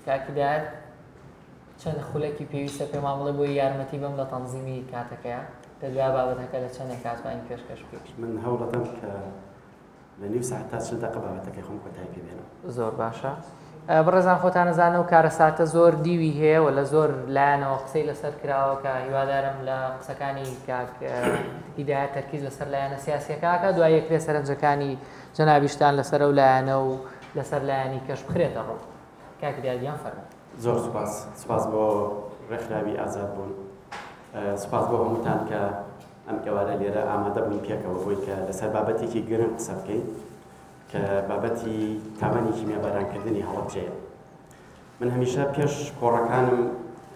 کاکیدار چەند خولێکی پێویستە پێمان بڵێ بۆ یارمەتی بەم لە تەنزیمی کاتەکەیە دەدوای بابەتەکە لە چەندێک کاتوانین پێشکەش بکەین. من هەوڵەدەم کە لە نیو ساعت تا 40 دقیقە بابەتەکەی خۆم کۆتایی پێ بێنم. زۆر باشە. بڕێزان خۆتان نەزانە و کارە ساتە زۆر دیوی هەیە و لە زۆر لایەنەوە قسەی لەسەر کراوە کە هیوادارم لە قسەکانی کاک هیدایەت تەرکیز لەسەر لایەنە سیاسیەکەکە دوای یەکرێ سەرنجەکانی جەنابیشتان لەسەر ئەو لایەنە و لەسەر لایەنی کەش بخرێتە ڕوو. کاکیداریان فەرموو. زۆر سوپاس بۆ ڕێکخراوی ئازاد بوون. سوپاس بۆ هەمووتان کە ئەم ئێوارە لێرە ئامادە بوون پێکەوە بۆی کە لەسەر بابەتێکی گرنگ قسە بکەین کە بابەتی تاوانی کیمیابارانکردنی هەڵەبجەیە. من هەمیشە پێش کۆڕەکانم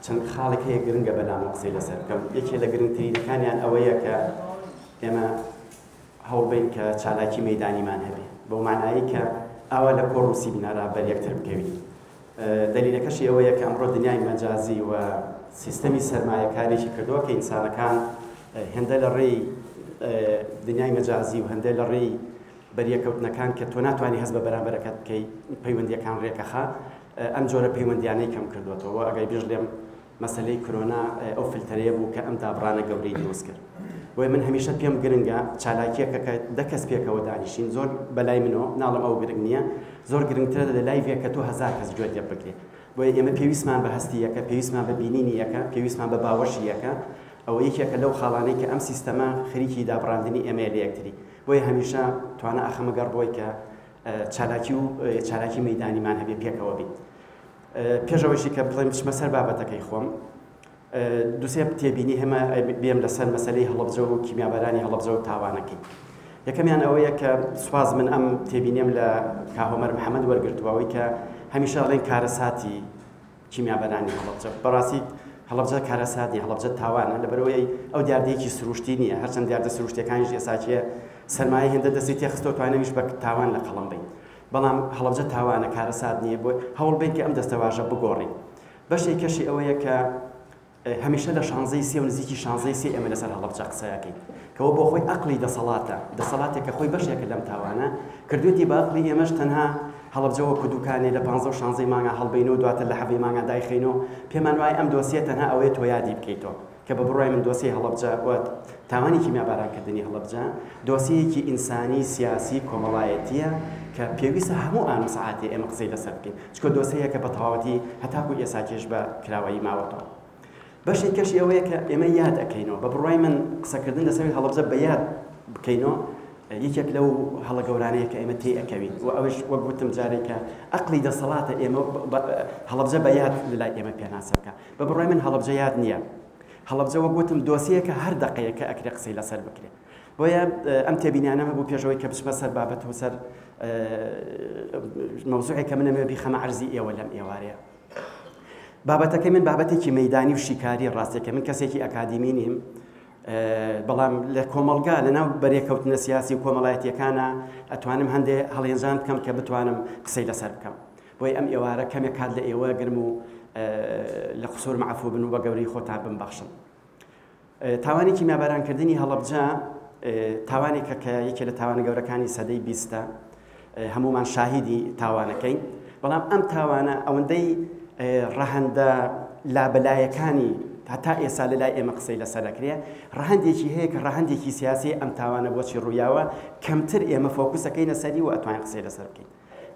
چەند خاڵێک هەیە گرنگە بەلامە قسەی لەسەر بکەم. یەکێ لە گرنگترینەکانیان ئەوەیە کە ئێمە هەوڵبین کە چالاکی مەیدانیمان هەبێ بەو مانایی کە ئاوا لە کۆڕ و سیبینارا بەریەکتر بکەوین. دلیلەکەشی ئەوەیە کە ئەمڕۆ دنیای مەجازی و سیستەمی سەرمایەکاریی کردووە کە ئینسانەکان هێندە لە ڕێی دنیای مەجازی و هەندێک لە ڕێی بەریەکەوتنەکان کە تۆ ناتوانانی هەست بە بەرامبەرەکەت بکەی پەیوەندیەکان ڕێکەخا ئەم جۆرە پەیوەندیانەی کەم کردوێتەوە. ئەگەر بێژ لێم مەسەلەی کۆرۆنا ئەو فیلتەرەیە بوو کە ئەم دابڕانە گەورەی دروست کرد. بۆیە من هەمیشە پێم گرنگە چالاکیەکە کە دەکەس پێکەوە دانیشین زۆر بەلای منەوە ناڵم ئەو گرنگ نییە زۆر گرنگترە لە لایڤێک کە تۆ هەزار کەس گوێت لێ بکرێت. بۆیە ئێمە پێویستمان بە هەستی یەکە، پێویستمان بە بینینی یەکە، پێویستمان بە باوەشی یەکە. ئەوە یەکێکە لەو خاڵانەی کە ئەم سیستەمە خەریکی دابڕاندنی ئێمە لە یەکتری. بۆیە هەمیشە توانە ئەخەمەگەڕ بۆی کە چالاکی مەیدانیمان هەبێ پێکەوە بیت. پێشەوەشی کە بڵێم بچمە سەر بابەتەکەی خۆم دووسێ تێبینی هەمە بێم لەسەر مەسەلەی هەڵەبجە و کیمیابارانی هەڵەبجە و تاوانەکەی. یەکەمیان ئەوەیە کە سوپاس من ئەم تێبینیم لە کاهۆمەر محەممەد وەرگرتووەوەی کە هەمیشە ئەڵێن کارەساتی کیمیابارانی هەڵەبجە. بەڕاستی هەڵەبجە کارەساتی هەڵەبجە تاوانە لەبەرەوەی ئەو دیاردەیەکی سروشتی نییە. هەرچەند دیاردە سروشتیەکانیش ئێساکیە سەرمایە هێندە دەستی تێخستەوە توانەویش بە تاوان لە قەڵم بین. بەڵام هەڵەبجە تاوانە کارەسات نییە بۆ هەوڵ بین کە ئەم دەستەواژە بگۆڕین. بەشێک کەشی ئەوەیە کە هەمیشە لە شانزەی سێ و نزیکی شانزەی سێ ئێمە لەسەر هەڵەبجە قسەیەکەین کەەوە بۆ خۆی ئەقلی دەسەڵاتێکە خۆی بەشێکە لەم تاوانە کردوێتی بە ئەقلی ئێمەش تەنها هەڵەبجەوە کودوکانێ لە 15 و 16 مانگە هەڵبینەوە دواتر لە حەڤی مانگە دایخینەوە پێمان وایە ئەم دۆسیە تەنها ئەوەیە تۆ یادی بکەیتەوە کە بە بڕای من دۆسی هەڵەبجە تاوانی کیمیابارانکردنی هەڵەبجە دۆسیەکی ئینسانی سیاسی کۆمەڵایەتیە کە پێویستە هەموو ئان سەعاتی ئێمە قسەی لەسەر بکەین چکە دۆسەیەکە بە تەواوەتی هەتاکو ئێساکێش بە کراوەیی ماوەتەوە. بەشێک کەشی ئەوەیە کە ئێمە یاد ئەەکەینەوە بە بڕای من قسەکردن لەسەر هەڵەبجە بە یاد بکەینەوە یەکێک لەو هەڵە گەورانەیە کە ئێمە تێ ئەەکەوین و ئەوش وەک گوتم جارێکە ئەقلی دەسەڵاتە ئێمە هەڵەبجە بە یاد لەلای ئێمە پێناسە بکە. بە بڕای من هەڵەبجە یاد نییە. هەڵەبجە وەک گوتم دۆسیەکە هەر دەقەیەکە ئەکرێ قسەی لەسەر بکرێت. بۆیە ئەم تێبینیانەمە بوو پێشەوەی کە بچمە سەر بابەت و سەر مەوزوعێک کە منەمێ بیخەمە عەرزی ئێوە لەم ئێوارەیە. بابەتەکەی من بابەتێکی مەیدانی و شیکاری ڕاستێکە من کەسێکی ئەکادیمی نیم بەڵام لە کۆمەلگا لەناو بەرێکەوتنە سیاسی و کۆمەڵایەتیەکانە ئەتوانم هەندێ هەڵێنجان بکەم کە بتوانم قسەی لەسەر بکەم. بۆی ئەم ئێوارە کەمێک کات لە ئێوە گرم و لە قسوور معفو بن و بە گەورەی خۆتان بمبەخشن. تاوانی کیمیابارانکردنی هەڵەبجە تاوانێکە کە یەکێ لە تاوانە گەورەکانی سەدەی 20 هەمومان شاهیدی تاوانەکەین. بەڵام ئەم تاوانە ئەوەندەی ڕەهەندە لابەلایەکانی هەتا ئێستا لەلای ئێمە قسەی لەسەرەکرێ ڕەهەندێکی هەیە کە ڕەهەندێکی سیاسی ئەم تاوانە بۆچی ڕوویاوە کەمتر ئێمە فۆکوسەکەینە سەری و ئەتوانین قسەی لەسەر بکەین.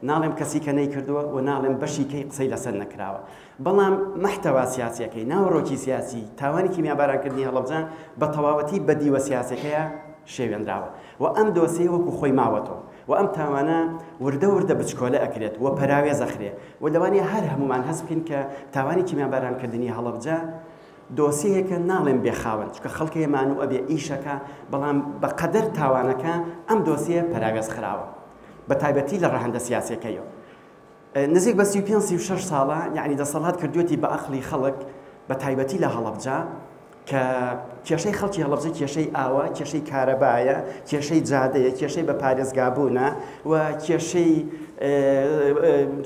ناڵێم کەسی کە نەیکردووە و ناڵێم بەشی کەی قسەی لەسەر نەکراوە. بەڵام مەحتەوا سیاسیەکەی ناوەڕۆکی سیاسی تاوانی کیمیابارانکردنی هەڵەبجە بە تەواوەتی بە دیوە سیاسەکەیە شێوێنراوە و ئەم دۆسیە وەکو خۆی ماوەتەوە و ئەم تاوانە وردە بچکۆلە ئەکرێت و پەراوێز ئەخرێ و لەوانەیە هەر هەمومان هەست بکەین کە تاوانی کیمیابارانکردنی هەڵەبجە دۆسیەکە ناڵێن بێخاوەن چکە خەڵکی هێمان و ئەبێ ئیشەکە بەڵام بە قەدەر تاوانەکە ئەم دۆسیە پەراوێز خراوە بە تایبەتی لە ڕەهەندە سیاسیەکەیەوە. نزیک بە 35-36 ساڵە یعنی دەسەڵات کردوێتی بە ئەقلی خەڵک بە تایبەتی لە هەڵەبجە کە کێشەی خەڵکی هەڵەبجە کێشەی ئاوە، کێشەی کارەبایە، کێشەی جادەیە، کێشەی بە پارێزگابوونە و کێشەی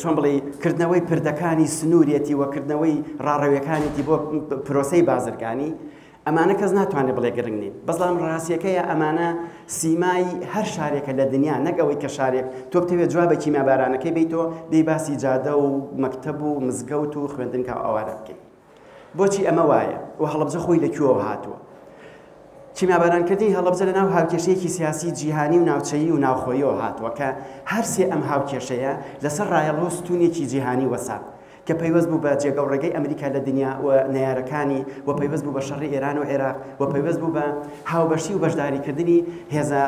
چۆن بڵێ کردنەوەی پردەکانی سنوورێتی وەکردنەوەی ڕاڕەویەکانێتی بۆ پرۆسەی بازرگانی، ئەمانە کەس ناتوانێت بڵێ گرنگ نین. بەڵام ڕاستیەکەیە ئەمانە سیمای هەر شارێکە لە دنیا، نەگەوەی کە شارێک تۆ بتەوێت جواب بە کیمیابارانەکەی بیتەوە دەی باسی جادە و مەکتەب و مزگەوت و خوێندنکە ئەوارە بکەیت. بۆچی ئەمە وایە و هەڵەبجە خۆی لەکوێوە هاتووە؟ کیمیابارانکردنی هەڵەبجە لە ناو هاوکێشەیەکی سیاسی جیهانی و ناوچەیی و ناوخۆییەوە هاتووە کە هەر سێ ئەم هاوکێشەیە لەسەر ڕایەڵەوە ستونێکی جیهانی وەسات کە پەیوەست بوو بە جێگەوڕێگەی ئەمریکا لە دنیا و نەیارەکانی و پەیوەست بوو بە شەڕی ئێران و عێراق و پەیوەست بوو بە هاوبەشی و بەشداریکردنی هێزە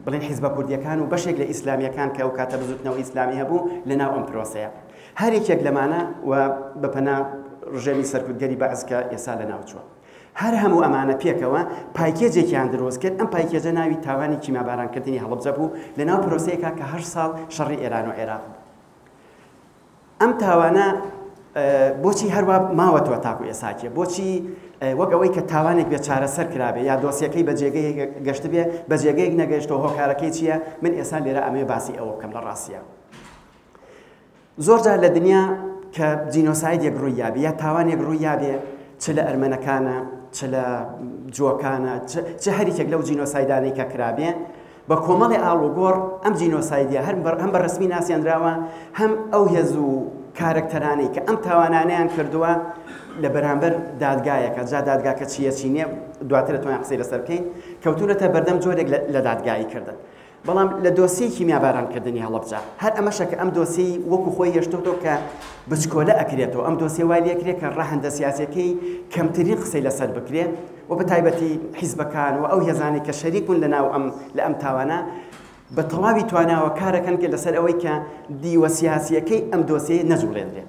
بڵێن حیزبە کوردیەکان و بەشێک لە ئیسلامیەکان کە ئەو کاتە بزوتنەوە ئیسلامی هەبوو لە ناو ئەم پرۆسەیە. هەر یەکێک لەمانە و بەپەنا ڕژێمی سەرکوتگەری بەعز کە ئێستا لە ناوچووە. هەر هەموو ئەمانە پێکەوە پایکێجێکیان دروست کرد. ئەم پایکێجە ناوی تاوانی کیمیابارانکردنی هەڵەبجە بوو لە ناو پرۆسەیەکە کە 8 ساڵ شەڕی ئێران و عێراق بوو. ئەم تاوانە بۆچی هەروە ماوەتەوە تاکو ئێساکێ؟ بۆچی وەک ئەوەی کە تاوانێک بێ چارەسەر کرابێ یا دۆسیەکەی بە جێگەی گەشت بێ بە جێگەیەک نەگەشتەوە هۆکارەکەی چییە؟ من ئێستا لێرە ئەمێ باسی ئەوە بکەم لە ڕاستیە. زۆرجار لە دنیا کە جینۆسایدێک ڕوویابێ یا تاوانێک ڕوویابێ چ لە ئەرمەنەکانە چ لە جووەکانە چ هەریکێک لەو جینۆسایدانەی کە کرابێ بە کۆمەڵی ئاڵوگۆڕ ئەم جینۆسایدیە هەم بە ڕسمی ناسیاندراوە هەم ئەو هێز و کارکتەرانەی کە ئەم تاوانانەیان کردووە لە بەرامبەر دادگایەکە جا دادگاکە چیە چینیە دواتر دەتوانین قسەی لەسەر بکەین کەوتونەتە بەردەم جۆرێک لە دادگایی کردن. بەڵام لە دۆسیی کیمیابارانکردنی هەڵەبجە هەر ئەمەشە کە ئەم دۆسی وەکو خۆی هێشتۆتەوە کە بچکۆلە ئەکرێتەوە ئەم دۆسی وای لێکرێت کە ڕەهەندە سیاسیەکەی کەمترین قسەی لەسەر بکرێت و بە تایبەتی حیزبەکان و ئەو هێزانی کە شەریک بوون لە ئەم تاوانە بە تەواوی تواناوە کارەکەن کە لەسەر ئەوەی کە دیوە سیاسیەکەی ئەم دۆسیە نەجوڵێنرێت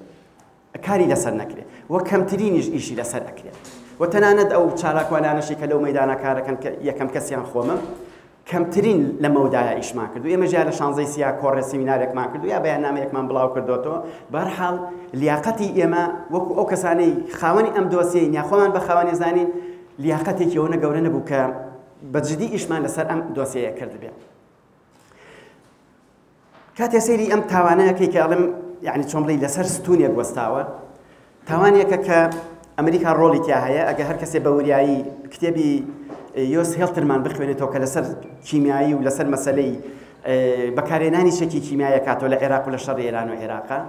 کاری لەسەر نەکرێت و کەمترینیش ئیشی لەسەر ئەکرێت و تەنانەت ئەو چالاکوانانەشی کە لەو مەیدانە کارەکەن کە یەکەم کەسیان خۆمم کەمترین لە مەودایە ئیشمان کردو. ئێمە ژیان لە شانزەی سیا کۆڕێ سیمینارێکمان کردو یا بەیاننامەیەکمان بڵاو کردوتەوە. بەهەرحاڵ لیاقەتی ئێمە وەکو ئەو کەسانەی خاوەنی ئەم دۆسیەی یا خۆمان بە خاوەنی زانین لیاقەتێکی ئەوە گەورە نەبوو کە بەجددی ئیشمان لەسەر ئەم دۆسیەیە کردبێت. کاتێ سەیری ئەم تاوانەیەکەی کە ئەڵێم یعنی چۆن بڵێ لەسەر ستونێک وەستاوە تاوانێکە کە ئەمریکا ڕۆڵی تیا هەیە ئەگە هەر کەسێ بە وریایی کتێبی یۆس هێڵترمان بخوێنێتەوە کە لەسەر کیمیایی و لەسەر مەسەلەی بەکارهێنانی شەکی کیمیایە کاتەوە لە عێراق و لە شەڕی ئێران و عێراقا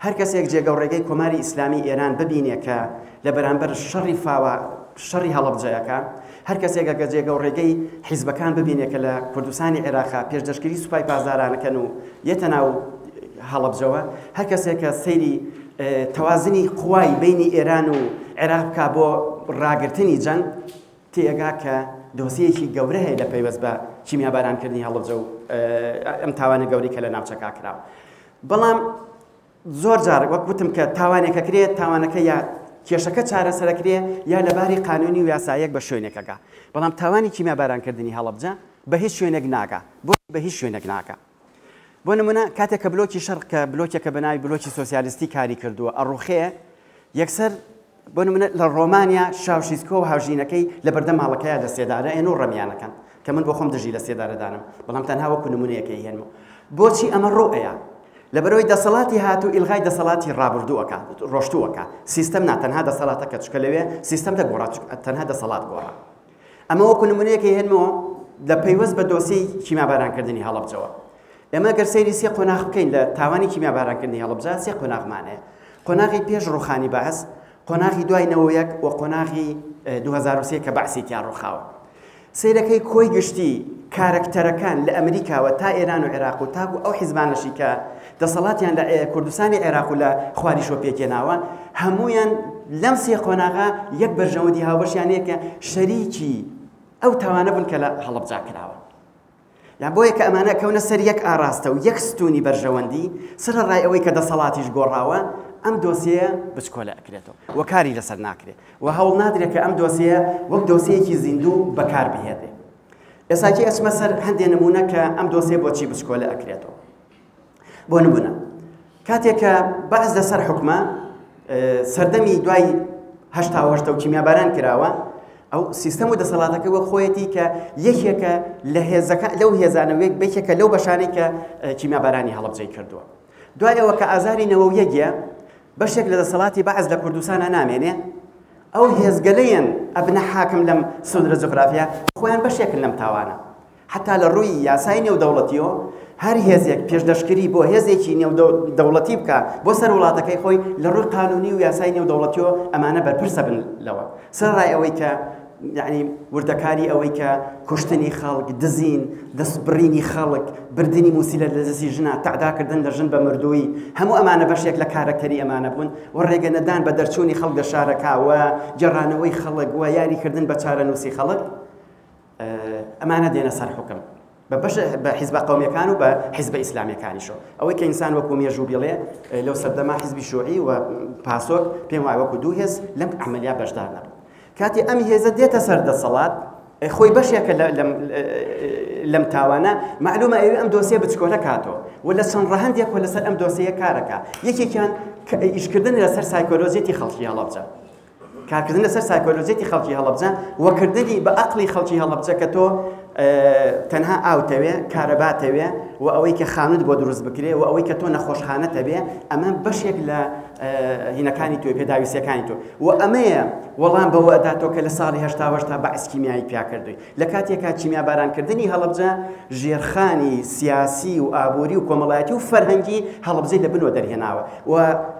هەر کەسێک جێگەوڕێگەی کۆماری ئیسلامی ئێران ببینێ کە لە بەرامبەر شەڕی فاوە شەڕی هەڵەبجەیەکە هەر کەسێک ئەگە جێگەوڕێگەی حیزبەکان ببینێ کە لە کوردستانی عێراقا پێشدەشتکردی سوپای پازارانەکەن و یەتە ناو هەڵەبجەوە هەر کەسێک کە سەیری تەوازنی قوای بینی ئێران و عێراق بکا بۆ ڕاگرتنی جەنگ تێگا کە دۆسیەکی گەورە هەیە لە پەیوەست بە کیمیابارانکردنی هەڵەبجە و ئەم تاوانە گەوری کە لە ناوچەکە کراوە. بەڵام زۆر جار وەک گوتم کە تاوانێکە کرێت تاوانەکە یا کێشەکە چارەسەرەکرێ یا لەباری قانونی و یاسایەک بە شوێنێکەکە. بەڵام تاوانی کیمیابارانکردنی هەڵەبجە بە هیچ شوێنێک ناکە بە هیچ شوێنێک ناکە. بۆ نمونە کاتێک کە بلۆکی شەڕ کە بلۆکێکە بەناوی بلۆکی سۆسیالیستی کاری کردووە ئەڕوخەیە یەکسەر بۆ نمونە لە ڕۆمانیا شاوشیسکۆ و هاوژینەکەی لە بەردەم ماڵەکەیە لە سێدارە ئێن و ڕەمیانەکەن کە من بۆ خۆم دژی لە سێدارەدانم بەڵام تەنها وەکو نمونەیەکەی هێنمەوە. بۆچی ئەمە ڕۆئەیە؟ لەبەرەوەی دەسەڵاتی هاتوو ئیلغای دەسەڵاتی ڕابردووەکە ڕۆشتووەکە سیستەم ناتەنها دەسەڵاتەکە چکە لەوێ سیستەم دەگۆڕا تەنها دەسەڵات گۆڕا. ئەمە وەکو نمونەیەکەی هێنمەوە لە پەیوەست بە دۆسی کیمیابارانکردنی هەڵەبجەوە. ئێمە گەر سەیری سێ قۆناغ بکەین لە تاوانی کیمیابارانکردنی هەڵەبجە سێ قۆناغمانەیە. قۆناغی پێش ڕوخانی بەعز، قۆناغی دوای 91 و قۆناغی 2003 کە بەعسێکیان ڕووخاوە. سەیرەکەی کۆی گشتی کارکتەرەکان لە ئەمریکاوە تا ئێران و عێراق و تاکو ئەو حیزبانەشی کە دەسەڵاتیان لە کوردستانی عێراق و لە خواریشۆ پێکێناوە هەمویان لەم سێ قۆناغا یەک بەرژەوەندی هاوبەشیانەیە کە شەریکی ئەو تاوانە بوون کە لە هەڵەبجا کراوە. یان بۆیە کە ئەمانە کەونە سەر یەک ئاراستە و یەک ستونی بەرژەوەندی سەر ڕای ئەوەی کە دەسەڵاتیش گۆڕاوە ئەم دۆسیە بچکۆلە ئەکرێتەوە و کاری لەسەر ناکرێت و هەوڵ نادرێت کە ئەم دۆسیە وەک دۆسیەکی زیندوو بەکار بهێنێ. ئێستاکی ئەچمە سەر هەندێک نمونە کە ئەم دۆسیە بۆچی بچکۆلە ئەکرێتەوە. بۆ نمونە کاتێک کە بەعز لەسەر حکومە سەردەمی دوای هەشتا و کیمیاباران کراوە ئەو سیستەم و دەسەڵاتەکە وە خۆیەتی کە یەکێکە لە هێزەکە لەو هێزانەوەیەک بێکێکە لەو بەشانەی کە کیمیابارانی هەڵەبجەی کردووە. دوای ئەوە کە ئازاری نەوەویەکیە بەشێک لە دەسەڵاتی بەعز لە کوردستانە نامێنێ، ئەو هێزگەلەیەن ئەبنە حاکم لەم سودرە جوغرافیا خۆیان بەشێکن لەم تاوانە. حتا لە ڕووی یاسای نێودەوڵەتیەوە هەر هێزێک پێشدەشکری بۆ هێزێکی نێودەوڵەتی بکە بۆ سەر وڵاتەکەی خۆی لە ڕووی قانونی و یاسای نێودەوڵەتیەوە ئەمانە بەرپرسە بن لەوە. سەرڕای ئەوەی کە یعنی وردەکاری ئەوەی کە کوشتنی خەڵک، دزین، دەستبڕینی خەڵک، بردننی موسیلە لە دەستی ژنە، تەعداکردن لە ژن بە مردووی، هەموو ئەمانە بەشێک لە کارەکتەری ئەمانە بوون و ڕێگەنەدان بە دەرچوونی خەڵک لە شارەکە و گەڕانەوەی خەڵک و یاریکردن بە چارەنووسی خەڵک ئەمانە دێنە سەر حوکم بە حیزب قومیەکان و بە حیزب ئیسلامیەکانیشەوە. ئەوەی کە ئینسان وەکو مێژوو بڵێ لەو سەردەما حیزبی شوعی و پاسۆک پێم وایە وەکو دوو هێز لەم عملیا بەشدار نەبوو. کاتی ئەم هێزە دێتە سەر دەسەڵات خۆی بەشێکە لەم تاوانە معلومە ئەوێ ئەم دۆسیە بچکۆلە کاتەوە و لە چەند ڕەهەندێک و لەسەر ئەم دۆسیە کارەکە. یەکێکیان ئیشکردن لەسەر سایکۆلۆژیەتی خەڵکی هەڵەبجە، کارکردن لەسەر سایکۆلۆژیەتی خەڵکی هەڵەبجە وەکردنی بە عەقڵی خەڵکی هەڵەبجە کە تۆ تەنها ئاوتەوێ، کارەباتەوێ و ئەوەی کە خانوت بۆ دروست بکرێ و ئەوەی کە تۆ نەخۆشخانەتەبێ، ئەمە بەشێک لە هینەکانی تۆی پێداویستەکانی تۆ و ئەمەیە وەڵام بەوە ئەداتەوە کە لە ساڵی هەشتا بەعس کیمیایی پیاکردووی. لە کاتێکا کیمیابارانکردنی هەڵەبجە ژێرخانی سیاسی و ئابووری و کۆمەڵایەتی و فەرهەنگی هەڵەبجەی لە بنەوە دەرهێناوە و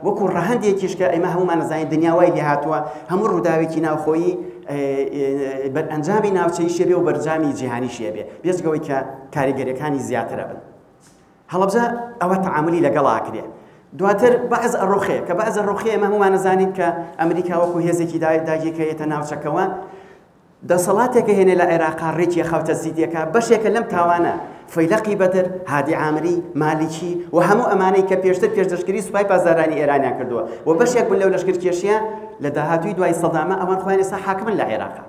وەکو ڕەهەندێکیش کە ئێمە هەمومان نەزانین دنیاوای لێ هاتووە، هەموو ڕووداوێکی ناوخۆیی بەرئەنجامی ناوچەی شێبێ و بەرجامی جیهانی شێبێ بێجگەوەی کە کاریگەریەکانی زیاترە بن. هەڵەبجە ئەوە تەعاملی لەگەڵا کرێ. دواتر بەعز ئەڕۆخێ کە بەعز ئەڕۆخێ ئێمە هەمومان نەزانین کە ئەمریکا وەکو هێزێکی داگیرکەیەتە ناوچەکەوە دەسەڵاتێکە هێنێ لە عێراقا ڕێکی خەوتە زیدیەکە بەشێکە لەم تاوانە فەیلەقی بەدر، هادی عامری، مالیکی و هەموو ئەمانەی کە پێشتر پێشدەشتکردنی سوپای پازارانی ئێرانیان کردووە و بەشێک بوون لەو لەشکرکێشیە لە داهاتووی دوای سەدامە ئەوان خۆیان ئێستا حاکمن لە عێراقا.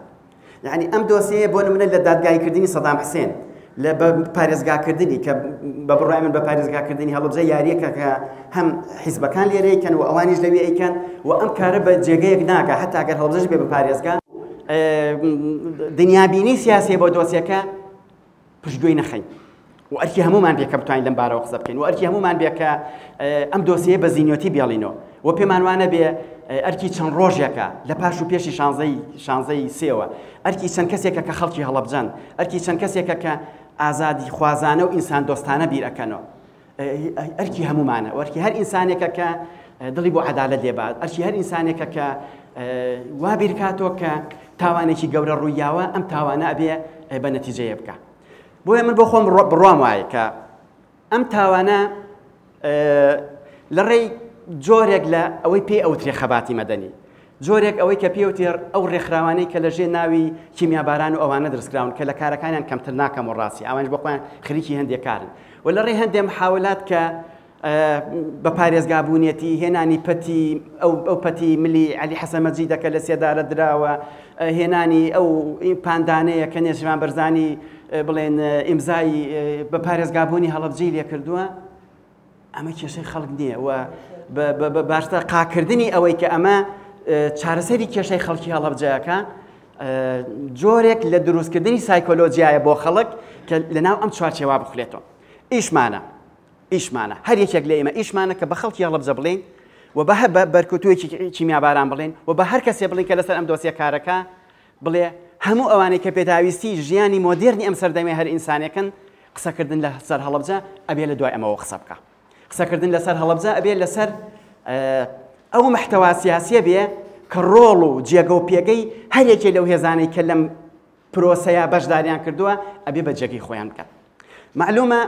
یعنی ئەم دۆسیەیە بۆ نمونە لە دادگایکردنی سەدام حوسێن لە پارێزگاکردنی کە بە بڕای من بە پارێزگاکردنی هەڵەبجە یاریەکە کە هەم حیزبەکان لێرە ئەیکەن و ئەوانیش لەوێ ئەیکەن و ئەم کارە بە جێگەیەک ناکە هەتا ئەگەر هەڵەبجەش بێ بە پارێزگا دنیابینی سیاسی بۆ دۆسیەکە پشتگوێی نەخەین و ئەرکی هەمومان بێ کە بتوانین لەم بارەوە قسە بکەین و ئەرکی هەمومان بێ کە ئەم دۆسیە بە زیینۆتی بێڵینەوە و پێمان وانە بێ ئەرکی چەند ڕۆژێکە لە پاش و پێشی شانزەی سێوە ئەرکی چەند کەسێکە کە خەڵکی هەڵەبجەن، ئەرکی چەند کەسێکە کە ئازادی خوازانە و ئینسان دۆستانە بیرەکەنەوە، ئەرکی هەمومانە و ئەرکی هەر ئینسانێکە کە دڵی بۆ عەدالەت لێبات، ئەرکی هەر ئینسانێکە کە وا بیرکاتەوە کە تاوانێکی گەورە ڕوویاوە ئەم تاوانە ئەبێ بە نەتیجەیە بکە. بۆیە من بۆ خۆم بڕوام وایە کە ئەم تاوانە لە ڕێی جۆرێک لە ئەوەی پێی ئەوترێ خەباتی مەدەنی، جۆرێک ئەوەی کە پێوتێر ئەو ڕێکخراوانەی کە لە ژێر ناوی کیمیاباران و ئەوانە دروستکراون کە لە کارەکانیان کەمتر ناکەم و ڕاستی ئەوانش بۆ خۆیان خەریکی هەندێک کارن و لە ڕێی هەندێک محاولات کە بە پارێزگابوونیەتی هێنانی پەتی ئەو پەتی ملی عەلی حەسەن مەجیدەکە لە سێدارە دراوە، هێنانی ئەو پاندانەیە کە نێژمان بەرزانی بڵێن ئیمزایی بە پارێزگابوونی هەڵەبجەی لێ کردووە، ئەمە کێشەی خەڵک نییە و باشتر قاکردنی ئەوەی کە ئەمە چارەسەری کێشەی خەڵکی هەڵەبجەیەکە جۆرێک لە دروستکردنی سایکۆلۆجیایە بۆ خەڵک کە لەناو ئەم چوارچێوا بخولێتەوە. ئیشمانە هەر یەکێک لە ئێمە ئیشمانە کە بە خەڵکی هەڵەبجە بڵێن و بە بەرکوتوویەکی کیمیاباران بڵێن و بە هەر کەسێ بڵێن کە لەسەر ئەم دۆسیە کارەکە بڵێ هەموو ئەوانەی کە پێداویستی ژیانی مۆدێرنی ئەم سەردەمێ هەر ئینسانێکن قسەکردن لەسەر هەڵەبجە ئەبێ لە دوای ئەمەوە قسە بکە. قسەکردن لەسەر هەڵەبجە ئەبێ لەسەر ئەو محتەوا سیاسیە بێ کە ڕۆڵ و جێگە و پێگەی هەرێکی لەو هێزانەی کە لەم پرۆسەیە بەشداریان کردووە ئەبێ بە جێگەی خۆیان بکەن. معلومە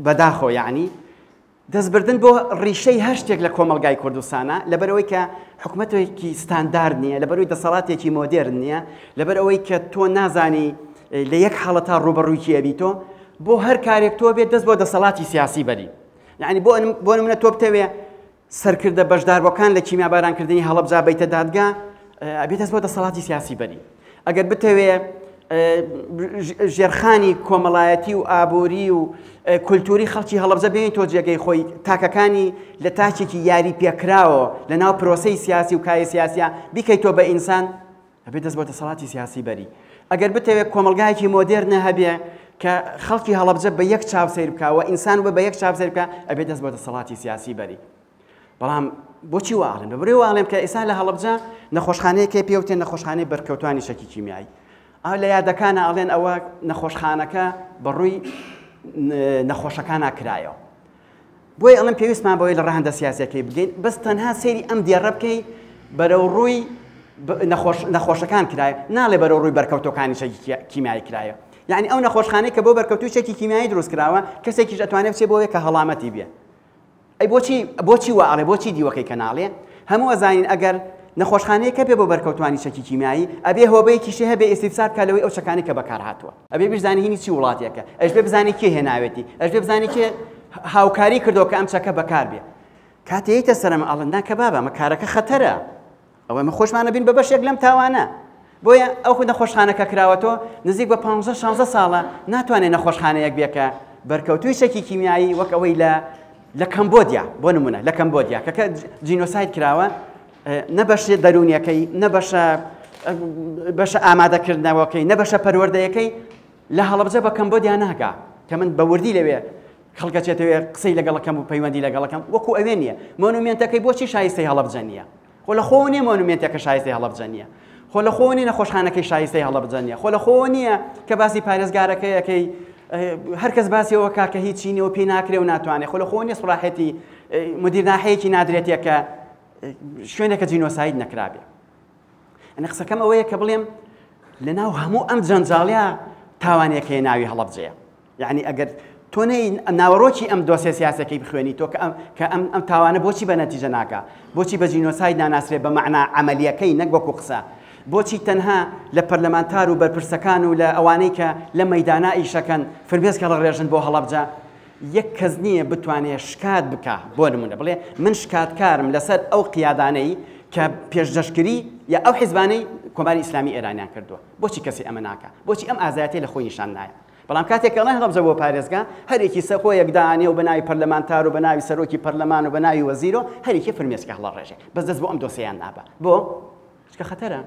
بەداخۆ یعنی دەستبردن بۆ ڕیشەی هەر شتێک لە کۆمەلگای کوردستانە لەبەرەوەی کە حکومەتێکی ستاندارد نییە، لەبەرەوەی دەسەڵاتێکی مۆدێرن نییە، لەبەرەوەی کە تۆ نازانی لە یەک حاڵە تا ڕوبەڕووی کێبیتۆ بۆ هەر کارێک تۆ بێت دەست بۆ دەسەڵاتی سیاسی بەری. یعنی بۆ نمونە تۆ بتەوێ سەرکردە بەشداربووەکان لە کیمیابارانکردنی هەڵەبجە بەیتە دادگا ئەبێ دەست بۆ دەسەڵاتی سیاسی بەری. ئەگەر بتەوێ ژێرخانی کۆمەڵایەتی و ئابووری و کولتوری خەڵکی هەڵەبجە بێنی تۆ جێگەی خۆی تاکەکانی لە تاچێکی یاری پێکراوە لە ناو پرۆسەی سیاسی و کای سیاسیە بیکەیت تۆ بە ئینسان ئەبێ دەست بۆ دەسەڵاتی سیاسی بەری ئەگەر بتەوێت کۆمەلگایەکی مۆدێرنە هەبێ کە خەڵکی هەڵەبجە بە یەک چاو سیر بکەوە ئینسان بە یەک چاو سیر بکە ئەبێ دەست بۆ دەسەڵاتی سیاسی بەری بەڵام بۆچی واڵێن بەبرێ واڵێم کە ئێستا لە هەڵەبجە نەخۆشخانەیەکی پێوتێن نەخۆشخانەی بەرکەوتوانی شەکی کیمیایی لە یادەکانە ئەڵێن ئەوە نەخۆشخانەکە بەڕووی نەخۆشەکانە کرایەوە بۆی ئەڵێن پێویستمان بەوەی لە ڕەهەندە سیاسەکەی بگەین بەس تەنها سەیری ئەم دیێڕە بکەی بەرەو ڕووی نەخۆشەکان کرایە ناڵێ بەرەو ڕووی بەرکەوتەکانی شەکی کیمیایی کرایە یعنی ئەو نەخۆشخانەی کە بۆ بەرکەوتوی شەکی کیمیایی دروست کراوە کەسێکیش ئەتوانێت بچێت بۆیە کە هەڵامەتی بێ ئەی بۆچی واڵێ بۆچی دیوەکەی کە ناڵێ هەموو ئەزانین ئەگەر نەخۆشخانەیە کە بێ بۆ بەرکەوتوانی شەکی کیمیایی ئەبێ هۆبەیەکیشی هەبێ ئێستیفسار بکات لەوەی ئەو شەکانی کە بەکار هاتووە ئەبێ بزانانی هینی چی وڵاتێکە ئەش بێ بزانی کێ هێناوێتی ئەش بێ بزانی کێ هاوکاری کردەوە کە ئەم چەکە بەکار بێ کاتێیتە سەرم ئەڵەندا کە بابە ئەمە کارەکە خەتەرە ئەوە مە خۆشمانە بین بە بەشێک لەم تاوانە بۆیە ئەو نەخۆشخانەکە کراوەتەوە نزیک بە 15-16 ساڵە ناتوانێت نەخۆشخانەیەک بێکە بەرکەوتوی شەکی کیمیایی وەک ئەوەی لە کەمبۆدیا بۆ نمونە لە کەمبۆدیا کە جینۆساید کراوە نە بەشە دەرونیەکەی نە بەشە ئامادەکردنەوەکەی نە بەشە پەروەردەیەکەی لە هەڵەبجە بە کەمبۆدیا ناگا کە من بە وردی لەوێ خەڵکەچێتەوێ قسەی لەگەڵەکەم و پەیوەندی لەگەڵەکەم وەکو ئەوێ نییە مۆنومێنتەکەی بۆچی شایستەی هەڵەبجە نییە خۆ لە خۆ نییە مۆنومێنتێکە شایستەی هەڵەبجە نییە خۆ لە خۆ نییە نەخۆشخانەکەی شایستەی هەڵەبجە نییە خۆ لە خۆ نییە کە باسی پارێزگارەکەیەکەی هەر کەس باسیەوە کاکە هیچی نیە و پێی ناکرێ و ناتوانێت خۆ لە خۆ نییە سوڕاحەتی مدیرناحەیەکی نادرێتە کە شوێنێکە جینۆساید نەکرابێ ئەنە قسەکەم ئەوەیە کە بڵێم لەناو هەموو ئەم جەنجاڵیە تاوانێکەیە ناوی هەڵەبجەیە یعنی ئەگەر تۆ ناوەڕۆکی ئەم دۆسیە سیاسەکەی بخوێنی تۆ کە ئەم تاوانە بۆچی بە نەتیجە ناکا بۆچی بە جینۆساید ناناسرێت بە مەعنا عەمەلیەکەی نەک وەکو قسە بۆچی تەنها لە پەرلەمانتار و بەرپرسەکان و لە ئەوانەی کە لە مەیدانا ئیشەکەن فرمێسکە ڕێژن بۆ هەڵەبجە یەک کەس نییە بتوانێت شکات بکە بۆ نمونە بڵێ من شکاتکارم لەسەر ئەو قیادانەی کە پێشدەشتکری یا ئەو حیزبانەی کۆماری ئیسلامی ئێرانیان کردووە بۆچی کەسی ئەمە ناکە بۆچی ئەم ئازایەتی لە خۆی نیشان نایە بەڵام کاتێک کە هەڵەبجە بۆ پارێزگا هەرێکی سەخۆیەک دانێ و بە ناوی پەرلەمانتار و بە ناوی سەرۆکی پەرلەمان و بە ناوی وەزیرۆ هەرێکی فرمێسکە هەڵەڕێژێ بەس دەست بۆ ئەم دۆسییان نابە بۆ چکە خەتەرە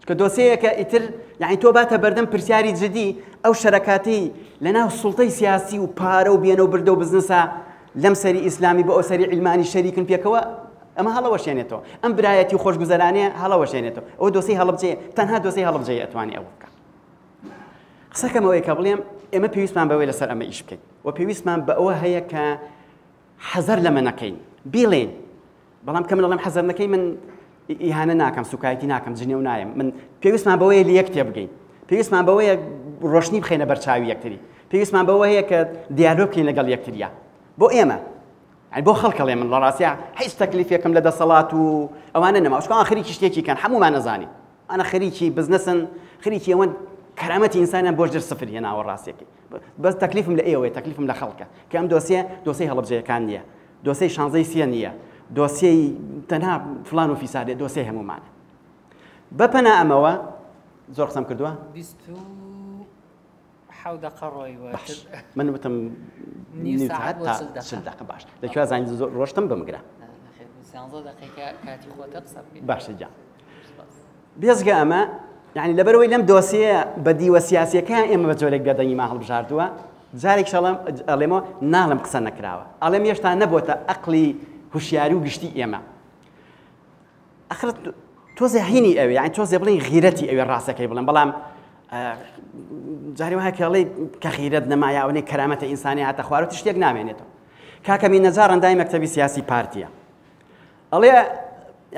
کە دۆسەیەکە ئیتر یعنی تۆ باتە بەردەم پرسیاری جدی ئەو شەرەکاتی لەناو سوڵتەی سیاسی و پارە و بێنە و بردە و بزنسە لەم سەری ئیسلامی بە ئەو سەری عیلمانی شەریکن پێکەوە ئەمە هەڵەوەشێنێتەوە ئەم برایەتی و خۆشگوزەرانەیە هەڵەوەشێنێتەوە ئەو دۆسەی هەڵەبجەیە تەنها دۆسەی هەڵەبجەیە ئەتوانی ئەوە بکە قسەکەمەوەی کە بڵێم ئێمە پێویستمان بەوەی لەسەر ئەمە ئیش بکەین و پێویستمان بە ئەوە هەیە کە حەزەر لەمە نەکەین بیڵێن بەڵام کە من دەڵێم حەزەر نەکەی من ئیهانە ناکەم سوکایەتی ناکەم جنێ و نایم من پێویستمان بەوەیە لە یەک تێبگەین پێویستمان بەوەیە ڕۆشنی بخەینە بەرچاوی یەکتری پێویستمان بەوە هەیە کە دیالۆگ بکەین لەگەڵ یەکتریە بۆ ئێمە بۆ خەڵکەڵێ من لە ڕاستیە هیچ تەکلیفێکم لە دەسەڵات و ئەوانە نەما چکە خەریکی شتێکی کەن هەمومان نەزانی ئەنە خەریکی بزنسن خەریکی ئەوەن کەرامەتی ئینسانیان بۆ ژێر سفر هێناوە ڕاستیەکەی بەس تەکلیفم لە ئێوەیە تەکلیفم لە خەڵکە کە ئەم دۆسەی هەڵەبجەیەکان نییە دۆسەی شانزەی سێ نییە دۆسیەی تەنها فلان و فیسادێ دۆسەی هەمومانە بەپەنا ئەمەوە زۆر قسەم کردووە من وتم نیم ساعت تا 40 دقیقه باش لەکوێ زانگ ڕۆشتم بمگرە باشە جا بێزگە ئەمە یعنی لەبەرەوەی لەم دۆسیە بە دیوە سیاسیەکان ئێمە بە جۆرێک بێدەنگی ما هەڵبژاردووە جارێک ئەڵێمەوە ناڵم قسە نەکراوە ئەڵێم هێشتا نەبووتە عەقڵی هوشیاری و گشتی ئێمە ئەخر تۆزێ هینی ئەوێ یعنی تۆزێ بڵێن غیرەتی ئەوێ ڕاستەکەی بڵێن بەڵام جاری وایە کەڵێ کە خیرەت نەمایە ئەوەی کەرامەتە ئینسانی هاتە خوارەوە شتێک نامێنێتەوە کاکەمی نەجار ڕەندای مەکتەبی سیاسی پارتیە ئەڵێ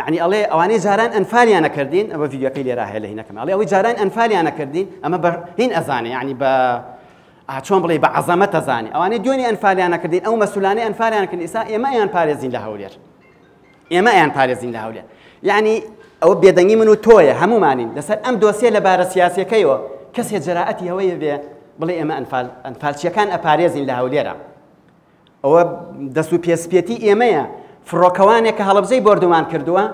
یعنی ئەڵێ ئەوانەی جاران ئەنفالیان نەکردین ئەوە ڤیدیۆکەی لێرا هەیە لە هینەکەم ئەڵێ ئەوەی جاران ئەنفالیان نەکردین ئەمە بە هین ئەزانێ یعنی بە چۆن بڵێ بە عەزەمەت ئەزانێ ئەوانەی دوێنێ ئەنفالیان نەکردین ئەو مەسئولانەی ئەنفالیان نەکردین ئێستا ئێمە ئەیان پارێزین لە هەولێر ئێمە ئەیان پارێزین لە هەولێر یعنی ئەوە بێدەنگی من و تۆیە هەمومانین لەسەر ئەم دۆسیە لە بارە سیاسیەکەیەوە کەسێ جەراعەتی هەوەیە بێ بڵێ ئێمە ئەنفالچیەکان ئەپارێزین لە هەولێرە ئەوە دەست و پێسپێتی ئێمەیە فڕۆکەوانێک کە هەڵەبجەی بردومان کردووە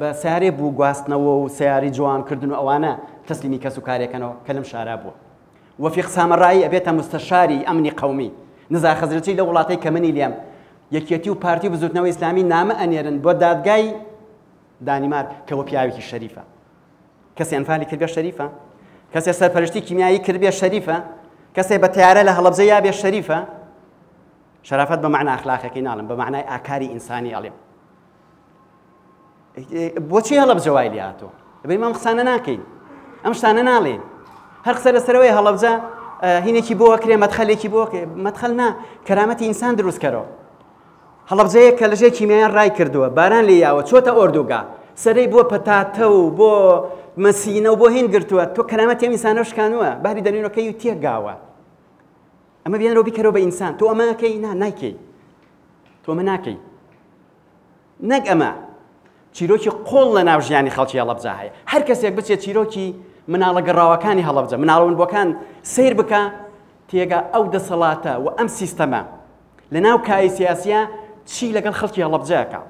بە سیارێ بوو گواستنەوە و سیاری جوانکردن و ئەوانە تەسلیمی کەس و کارێکەنەوە کە لەم شارە بووە وەفیق سامەڕایی ئەبێتە مستەشاری ئەمنی قەومی نزا خەزرەتی لە وڵاتەی کە منی لێم یەکێتی و پارتی و بزوتنەوەی ئیسلامی نامە ئەنێرن بۆ دادگای دانیمار کەەوە پیاوێکی شەریفە کەسێ ئەنفالی کردبێ شەریفە، کەسێ سەرپەرشتی کیمیایی کردبێ شەریفە، کەسێ بە تیارە لە هەڵەبجە یابێ شەریفە. شەرافەت بە معنای ئەخلاقیەکەی ناڵم، بە معنای ئاکاری ئینسانی ئەڵێم. بۆچی هەڵەبجە وای لێ هاتووە؟ دەبێت ئەم قسانە ناکەین، ئەم شتانە ناڵێن. هەر قسە لەسەرەوەی هەڵەبجە هینێکی بۆ وەکرێ، مەدخەلێکی بۆ مەدخەل نا، کەرامەتی ئینسان دروست کەرەوە. هەڵەبجەیەک کە لەژێر کیمیاییان ڕای کردووە، باران لێ یاوە، چۆتە ئۆردوگا، سەرەی بۆ پەتاتە و بۆ مەسینە و بۆ هین گرتووە، تۆ کەرامەتی ئەم ئینسانە شکانووە، باری دەنوێنەکەی و تێگاوە. ئەمە بێنەوە بیکەرەوە بە ئینسان، تۆ ئەمە ناکەی، نایکەی، تۆ ئەمە ناکەی. نەک ئەمە چیرۆکی قۆڵ لە ناو ژیانی خەڵکی هەڵەبجە هەیە. هەر کەسێک بچێت چیرۆکی مناڵە گەڕاوەکانی هەڵەبجە، مناڵەوەندبووەکان سیر بکە، تێگا ئەو دەسەڵاتە و ئەم سیستەمە لە ناو کاری سیاسیە چی لەگەڵ خەڵکی هەڵەبجەیەکە.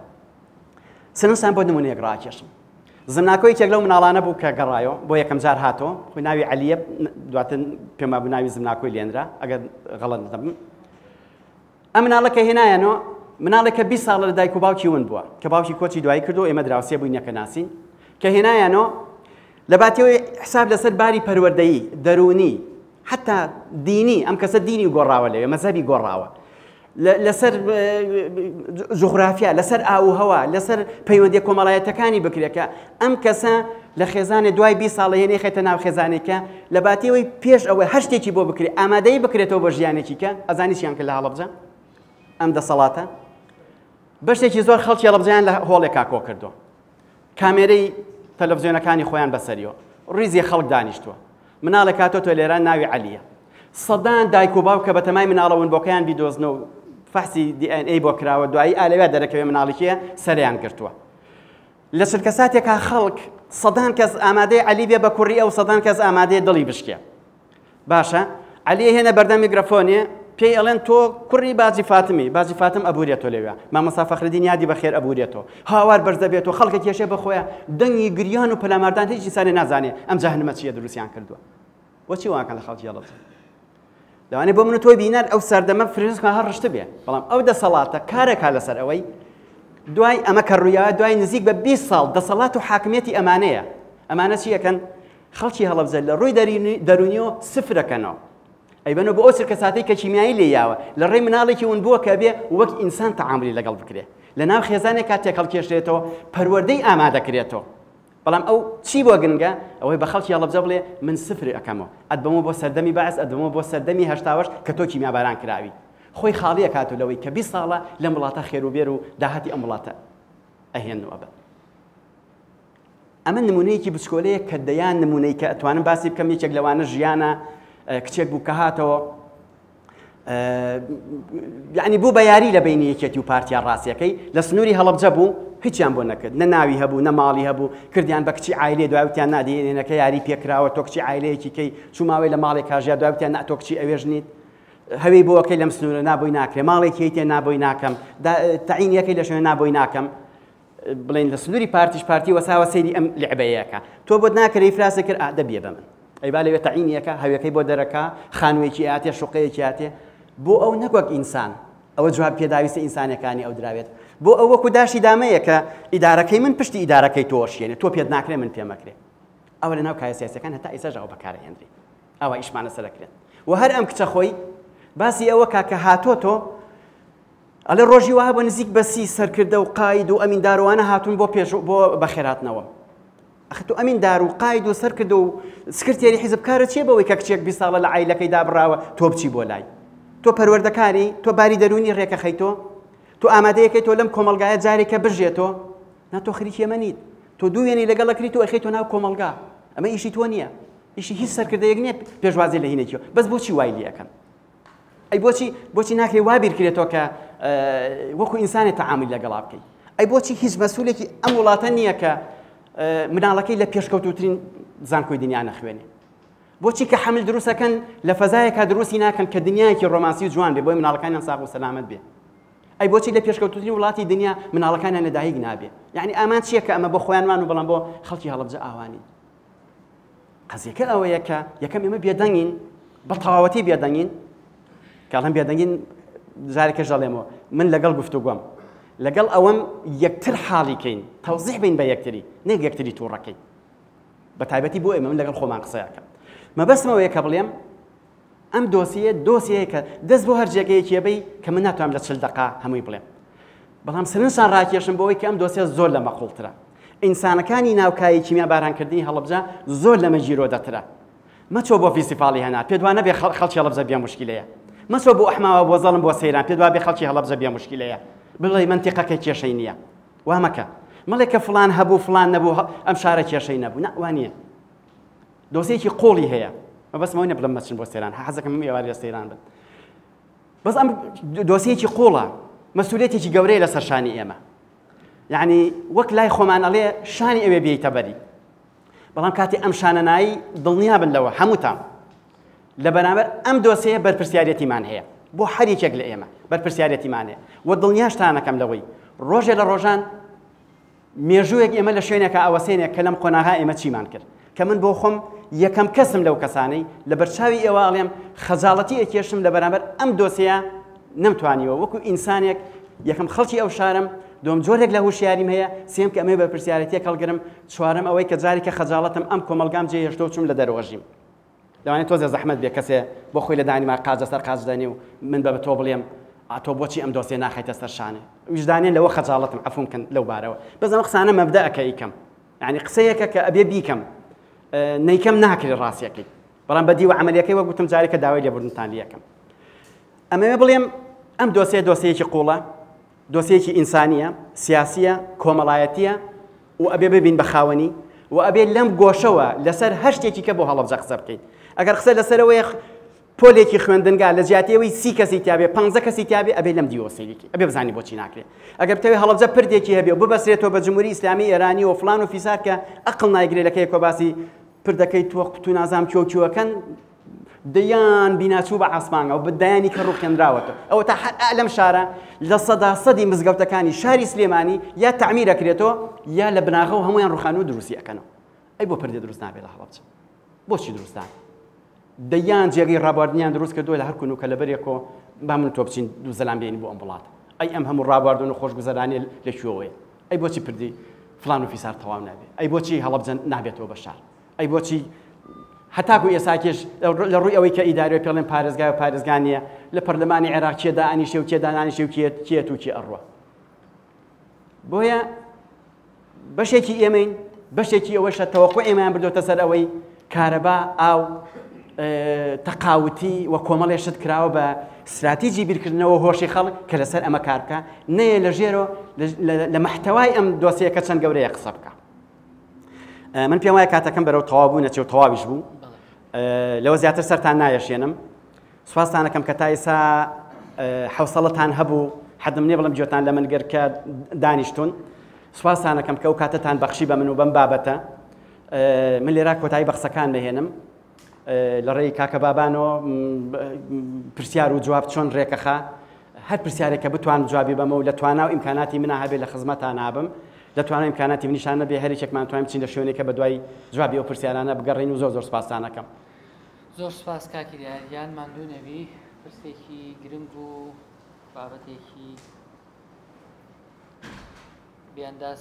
سنووسان بۆ نمونەیەک ڕاکێشم. زمناکۆی یەک لەو مناڵانە بوو کە گەڕایەوە، بۆ یەکەم جار هاتۆ، خۆی ناوی عەلیە، دواتر پێما بوو ناوی زمناکۆی لێنرا ئەگەر غەڵەت نەبم. ئەم مناڵە کە هێنایەنەوە، مناڵێک کە 20 ساڵە لە دایک و باوکی ون بووە، کە باوکی کۆچی دوایی کردو، ئێمە دراوسێ بووین یەکە ناسین، کە هێنایەنەوە لە باتیەوەی حساب لەسەر باری پەروەردەیی دەرونی حتا دینی، ئەم کەسە دینی گۆڕاوە لەوێ، مەزهەبی گۆڕاوە، لەسەر جوغرافیا، لەسەر ئاو و هەوا، لەسەر پەیوەندی کۆمەڵایەتەکانی بکرێکە ئەم کەسە لە خێزانێ دوای 20 ساڵە هێنەی خێتە ناو خێزانێکە لە باتیەوەی پێش ئەوە هەر شتێکی بۆ بکرێت ئامادەی بکرێتەوە بە ژیانێکی کە ئەزانی چیان کرد لە هەڵەبجە. ئەم دەسەڵاتە بەشتێکی زۆر خەڵکی هەڵەبجەیان لە هۆڵێکا کۆ کردووە، کامێرەی تەلەڤیزیۆنەکانی خۆیان بەسەریەوە، ڕیزی خەڵک دانیشتووە. مناڵێک هاتۆ لێران ناوی عەلیە، سەدان دایک و باوکە بە تەمای مناڵەون بۆکەیان بیدۆزنەوە و فەحسی DNA بۆ کراوە، دوایی ئالەوێ دەرەکەوێ مناڵێکیە سەریان گرتووە. لە چرکە ساتێکا خەڵک سەدان کەس ئامادەی عەلی بێ بە کوڕی ئەو، سەدان کەس ئامادەی دڵی بشکێ. باشە، عەلیە هێنە بەردەم میکرۆفۆنێ، پێی ئەڵێن تۆ کوڕی باجی فاتمی، باجی فاتم ئەبوورێتەوە لەوێ، مامۆستا فەخرەدین یادی بەخێر ئەبوورێتەوە، هاوار بەرز دەبێتەوە، خەڵکە کێشێ بەخۆیە، دەنگی گریان و پەلاماردان هیچ ئینسانێ نازانێ ئەم جەهەنەمە چییە دروستیان کردووە. بۆچی وانکەن لە خەڵکی هەڵەبجە؟ لەوانەیە بۆ من و تۆی بینەر ئەو سەردەمە فرێزکە هەر ڕشتە بێ، بەڵام ئەو دەسەڵاتە کارێکا لەسەر ئەوەی دوای ئەمە کە ڕوویاوە، دوای نزیک بە 20 ساڵ دەسەڵات و حاکمیەتی ئەمانەیە. ئەمانە چیەکەن؟ خەڵکی هەڵەبجە لە ڕووی دەرونیەوە سفرەکەنەوە. ئەیبەنەوە بۆ ئەو چرکە ساتەی کە کیمیایی لێیاوە لە ڕێی مناڵێکی ون بووە کە بێ وەک ئینسان تەعاملی لەگەڵ بکرێ، لە ناو خێزانێک کاتێک هەڵکێشرێتەوە پەروەردەی ئامادەکرێتەوە. بەڵام ئەو چی بۆ گرنگە؟ ئەوەی بە خەڵکی هەڵەبجە بڵێ من سفر ئەەکەمەوە، ئەدبەمەوە بۆ سەردەمی بەعس، ئەدبەمەوە بۆ سەردەمی هەشتاوەش کە تۆ کیمیاباران کراوی. خۆی خاڵیە کاتو لەوەی کە 20 ساڵە لەم وڵاتە خێروبێر و داهاتی ئەم وڵاتە ئەهێنەوە بە. ئەمە نمونەیەکی بچکۆلەیە کە دەیان نمونەی کە ئەتوانم باسی بکەم، یەکێک لەوانە ژیانە کچێک بوو کە هاتەوە، یعنی بوو بە یاری لە بینی یەکێتی و پارتیا ڕاستیەکەی، لە سنووری هەڵەبجە بوو، هیچیان بۆ نەکرد، نە ناوی هەبوو نە ماڵی هەبوو، کردیان بە کچی عایلێ، دوای وتیان نادێنێنەکە یاری پێکراوە، تۆ کچی عایلەیەکی کەی، چووماوەی لە ماڵێک کاژیا، دوای وتیان تۆ کچی ئەوێژ نیت، هەوی بۆەکەی لەم سنوورە نابۆی ناکرێ، ماڵێکی تێ نابۆی ناکەم، تەعینیەکەی لە شوێنە نابۆی ناکەم، بڵێن لە سنووری پارتیش پارتی وەساوە سەیری ئەم لعبەیەکە، تۆ بۆت ناکرێ ئیفراسی کرد، دەبێ بە من. ئەیبا لەوێ تەعینیەکە هەویەکەی بۆ دەرەکە، خانوویەکی ئاتێ، شوقەیەکی ئاتێ، بۆ ئەو نەکوەک ئینسان، ئەوە جواب پێداویستە ئینسانەکانی ئەو دراوێت، بۆ ئەو وەکو داشی دامەیە کە ئیدارەکەی من پشتی ئیدارەکەی تۆشێنێ، تۆ پێت ناکرێ من پێمەکرێ. ئەوە لە ناو کارە سیاسیەکان هەتا ئێستاش ئەو بەکارهێنرێ، ئەوە ئیشمانە سەرەکرێت. و هەر ئەم کچە خۆی باسی ئەوە کاکە هاتۆتۆ ئەڵێ ڕۆژی وها بۆ نزیک بە 30 سەرکردە و قاید و ئەمینداروانە هاتوون بۆ بەخێراتنەوە. ئەخ تۆ ئەمیندار و قاید و سەرکردە و سکرتێری حیزبکارە چیە بەوەی کە کچێک 20 ساڵە لە عایلەکەی دابڕاوە تۆ بچی بۆ لای؟ تۆ پەروەردەکاری، تۆ باری دەرونی ڕێکە خەیتۆ، تۆ ئامادەیەکەی تۆ لەم کۆمەلگایە جارێکە بژێتۆ، نا تۆ خەریکی ئەمە نیت، تۆ دوو وێنەی لەگەڵەکری تۆ ئەخەیتۆ ناو کۆمەلگا، ئەمە ئیشی تۆ نییە، ئیشی هیچ سەرکردەیەک نییە پێشوازی لە هینێکیەوە، بەس بۆچی وای لێ ئەەکەن؟ ئەی بۆچی ناکرێ وا بیرکرێتەوە کە وەکو ئینسانێک تەعامل لەگەڵا بکەی؟ ئەی بۆچی هیچ مەسئولێکی ئەم وڵاتە نییە کە مناڵەکەی لە پێشکەوتوترین زانکۆی دنیا نەخوێنێ؟ بۆچی کە حمل دروستەکەن لە فەزایەکە دروستی ناکەن کە دنیایەکی ڕۆمانسی و جوان بێ بۆی مناڵەکانیان ساغ و سەلامەت بێ؟ ئەی بۆچی لە پێشکەوتوترین وڵاتی دنیا مناڵەکانیان لەدایک نابێ؟ یعنی ئامان چییە کە ئەمە بۆ خۆیانمان و بەڵام بۆ خەڵکی هەڵەبجە ئاوانی؟ قەزیەکە ئەوەیە کە یەکەم ئێمە بێدەنگین، بە تەواوەتی بێدەنگین، کاڵەم بێدەنگین جارێکە ژەڵێمەوە من لەگەڵ گفتوگۆم، لەگەڵ ئەوەم یەکتر حاڵی کەین، تەوزیح بین بە یەکتری، نەک یەکتری تووڕەکەی. بە تایبەتی بۆ ئێمە من لەگەڵ خۆمان قسەیەکە مەبەستمەوەیە کە بڵێم ئەم دۆسیەیە کە دەست بۆ هەر جێگەیەکی بێ کە من ناتوانم لە 40 دقیقە هەمووی بڵێم بەڵام سرنجان ڕاکێشم بۆەوەی کە ئەم دۆسیە زۆر لە مەقوڵترە ئینسانەکانی ناوکایی کیمیا بارانکردنی هەڵەبجە زۆر لەمە ژیرۆدەترە مەچۆ بۆ فیسیفاڵی هەنات پێ دوانە بێ خەڵکی هەڵەبجە بێ مشکلەیە مەچۆ بۆ ئەحماوە بۆ زەڵم بۆ سەیران پێ دووا بێ خەڵکی هەڵەبجە بێ مشکلەیە بڵێ منتیقەکەی کێشەی نییە وا مەکە مەڵێ کە فڵان هەبوو فڵان نەبوو ئەم شارە کێشەی نەبوو نەوانیە دۆسیەکی قۆڵی هەیە مەبەستمەوە نە بڵێم مەچن بۆ سەیران حەزەکەم ئێواری لە سەیران بن بەس ئەم دۆسیەکی قۆڵە مەسئولێتێکی گەورەیە لەسەر شانی ئێمە یعنی وەک لای خۆمان ئەڵێ شانی ئەوێ بێیتە بەری بەڵام کاتی ئەم شانەنایی دڵنیا بن لەوە هەمووتان لە بەرامبەر ئەم دۆسەیە بەرپرسیارەتیمان هەیە بۆ هەر یەکێک لە ئێمە بەرپرسیارەتیمان هەیە و دڵنیاشتانەکەم لەوەی ڕۆژێ لە ڕۆژان مێژوویەک ئێمە لە شوێنێکە ئەوەسێنێک کە لەم قۆناغا ئێمە چیمان کرد کە من بۆ خۆم یەکەم کەسم لەو کەسانەی لە بەرچاوی ئێوە ئەڵێم خەجاڵەتی ئەکێشم لە بەرامبەر ئەم دۆسەیە نەمتوانیوە وەکو ئینسانێک یەکەم خەڵکی ئەو شارم دوم جۆرێک لە هوشیاریم هەیە سێم کە ئەمەی بەرپرسیارەتیە هەڵگرم چوارەم ئەوەی کە جارێکە خەجاڵەتم ئەم کۆمەلگام جێهێشتۆ و چوم لە دەرەوەژیم لەوانێت تۆزە زەحمەت بێ کەسێ بۆ خۆی لە دانیما قاجە سەر قاج دەنێ و من بە تۆ بڵێم تۆ بۆچی ئەم دۆسیە ناخەیتە سەر شانێ وجدانێن لەوە خەجاڵەتم عەفوم کەن لەو بارەوە بەس ئەمە قسانە مەبدەئەکە ئیکەم یعنی قسەیەکە کە ئەبێ بیکەم نەیکەم ناکرێ ڕاستیەکەی بەڵام بەدی و عەمەلیەکەی وەک گوتم جارێکە داوای لێبوردنتان لێکەم ئەمەوێ بڵێم ئەم دۆسیەیەکی قوڵە دۆسیەکی ئینسانیە سیاسیە کۆمەڵایەتیە و ئەبێ ببین بە خاوەنی و ئەبێ لەم گۆشەوە لەسەر هەر شتێکی کە بۆ هەڵەبجە قسە بکەین ئەگەر قسە لەسەرەوەی پۆلێکی خوێندنگا لە جیاتیەوەی 30 کەسی تیابێ 15 کەسی تیابێ ئەبێ لەم دیوەسەیەکی ئەبێ بزانی بۆچی ناکرێت ئەگەر بتەوێت هەڵەبجە پردێکی هەبێ و ببەسرێتەوە بە جمهوری ئیسلامی ئێرانی و فلان و فیسار کە ئەقڵ نایگرێت لەکەی کۆباسی پردەکەی تووە قوت و نازام کیۆکیوەکەن دەیان بیناچوو بە ئاسمانگە و بەدایانی کە ڕووخێنراوەتەوە ئەوە تا لەم شارە لە سەدی مزگەوتەکانی شاری سلێمانی یا تعمیرەکرێتەوە یا لە بناغە و هەمویان ڕوخان و دروستی ئەەکەنەوە ئەی بۆ پردێ دروست نابێت لە هەڵەبجە بۆچی دروستان دەیان جێگەی ڕابواردنیان دروست کردووە لە هەر کون و کە لەبەرێکەوە با من تۆ بچین دوو زەلام بێنی بۆ ئەم وڵاتە ئەی ئەم هەموو ڕابواردن و خۆشگوزەرانی لەکوێوەیە ئەی بۆچی پردی فلان و فیسار تەواو نابێت ئەی بۆچی هەڵەبجە نابێتەوە بە شار ئەی بۆچی هەتاکو ئێساکێش لە ڕووی ئەوەی کە ئیداروی پێڵێن پارێزگای و پارێزگانیە لە پەرلەمانی عێراق کێ دائانیشێ و کێ دانانیشێ و کێت و کێ ئەڕوە بۆیە بەشێکی ئێمەین بەشێکی ئەوەشە تەوەقع ئێمەیان بردوتە سەر ئەوەی کارەبا ئاو تەقاوتی و کۆمەڵێ شت کراوە بە استراتیجی بیرکردنەوە هۆشی خەڵک کە لەسەر ئەمە کار بکە نەیە لە ژێرۆ لە مەحتەوای ئەم دۆسیەکە چەند گەورەیە قسە بکە من پێم وایە کاتەکەم بەرەو تەواو بوو نەچێ و تەواویش بوو لەوە زیاتر سەرتان نایەشێنم سوپاستانەکەم کە تا ئێستا حوسەڵەتان هەبوو حەدم نییە بڵم گوێتان لە من گەر کە دانیشتون سوپاستانەکەم کە ئەو کاتتان بەخشی بە من و بەم بابەتە من لێرا کۆتایی بەخسەکان بهێنم لە ڕێی کاکە بابانەوە پرسیار و جواب چۆن ڕێکەخا هەر پرسیارێکە بتوان جوابی بەمە و لە توانا و ئیمکاناتی منە هەبێت لە خزمەتان نابم دەتوانم ئیمکاناتی منیشانە بێ هەرێکێکمان توانین بچین لە شوێنێکە بە دوای جوابی ئەو پرسیارانە بگەڕین و زۆر سوپاسانەکەم زۆر سوپاس کاکی دیاریان ماندوو نەبی پرسێکی گرنگ و بابەتێکی بیانداز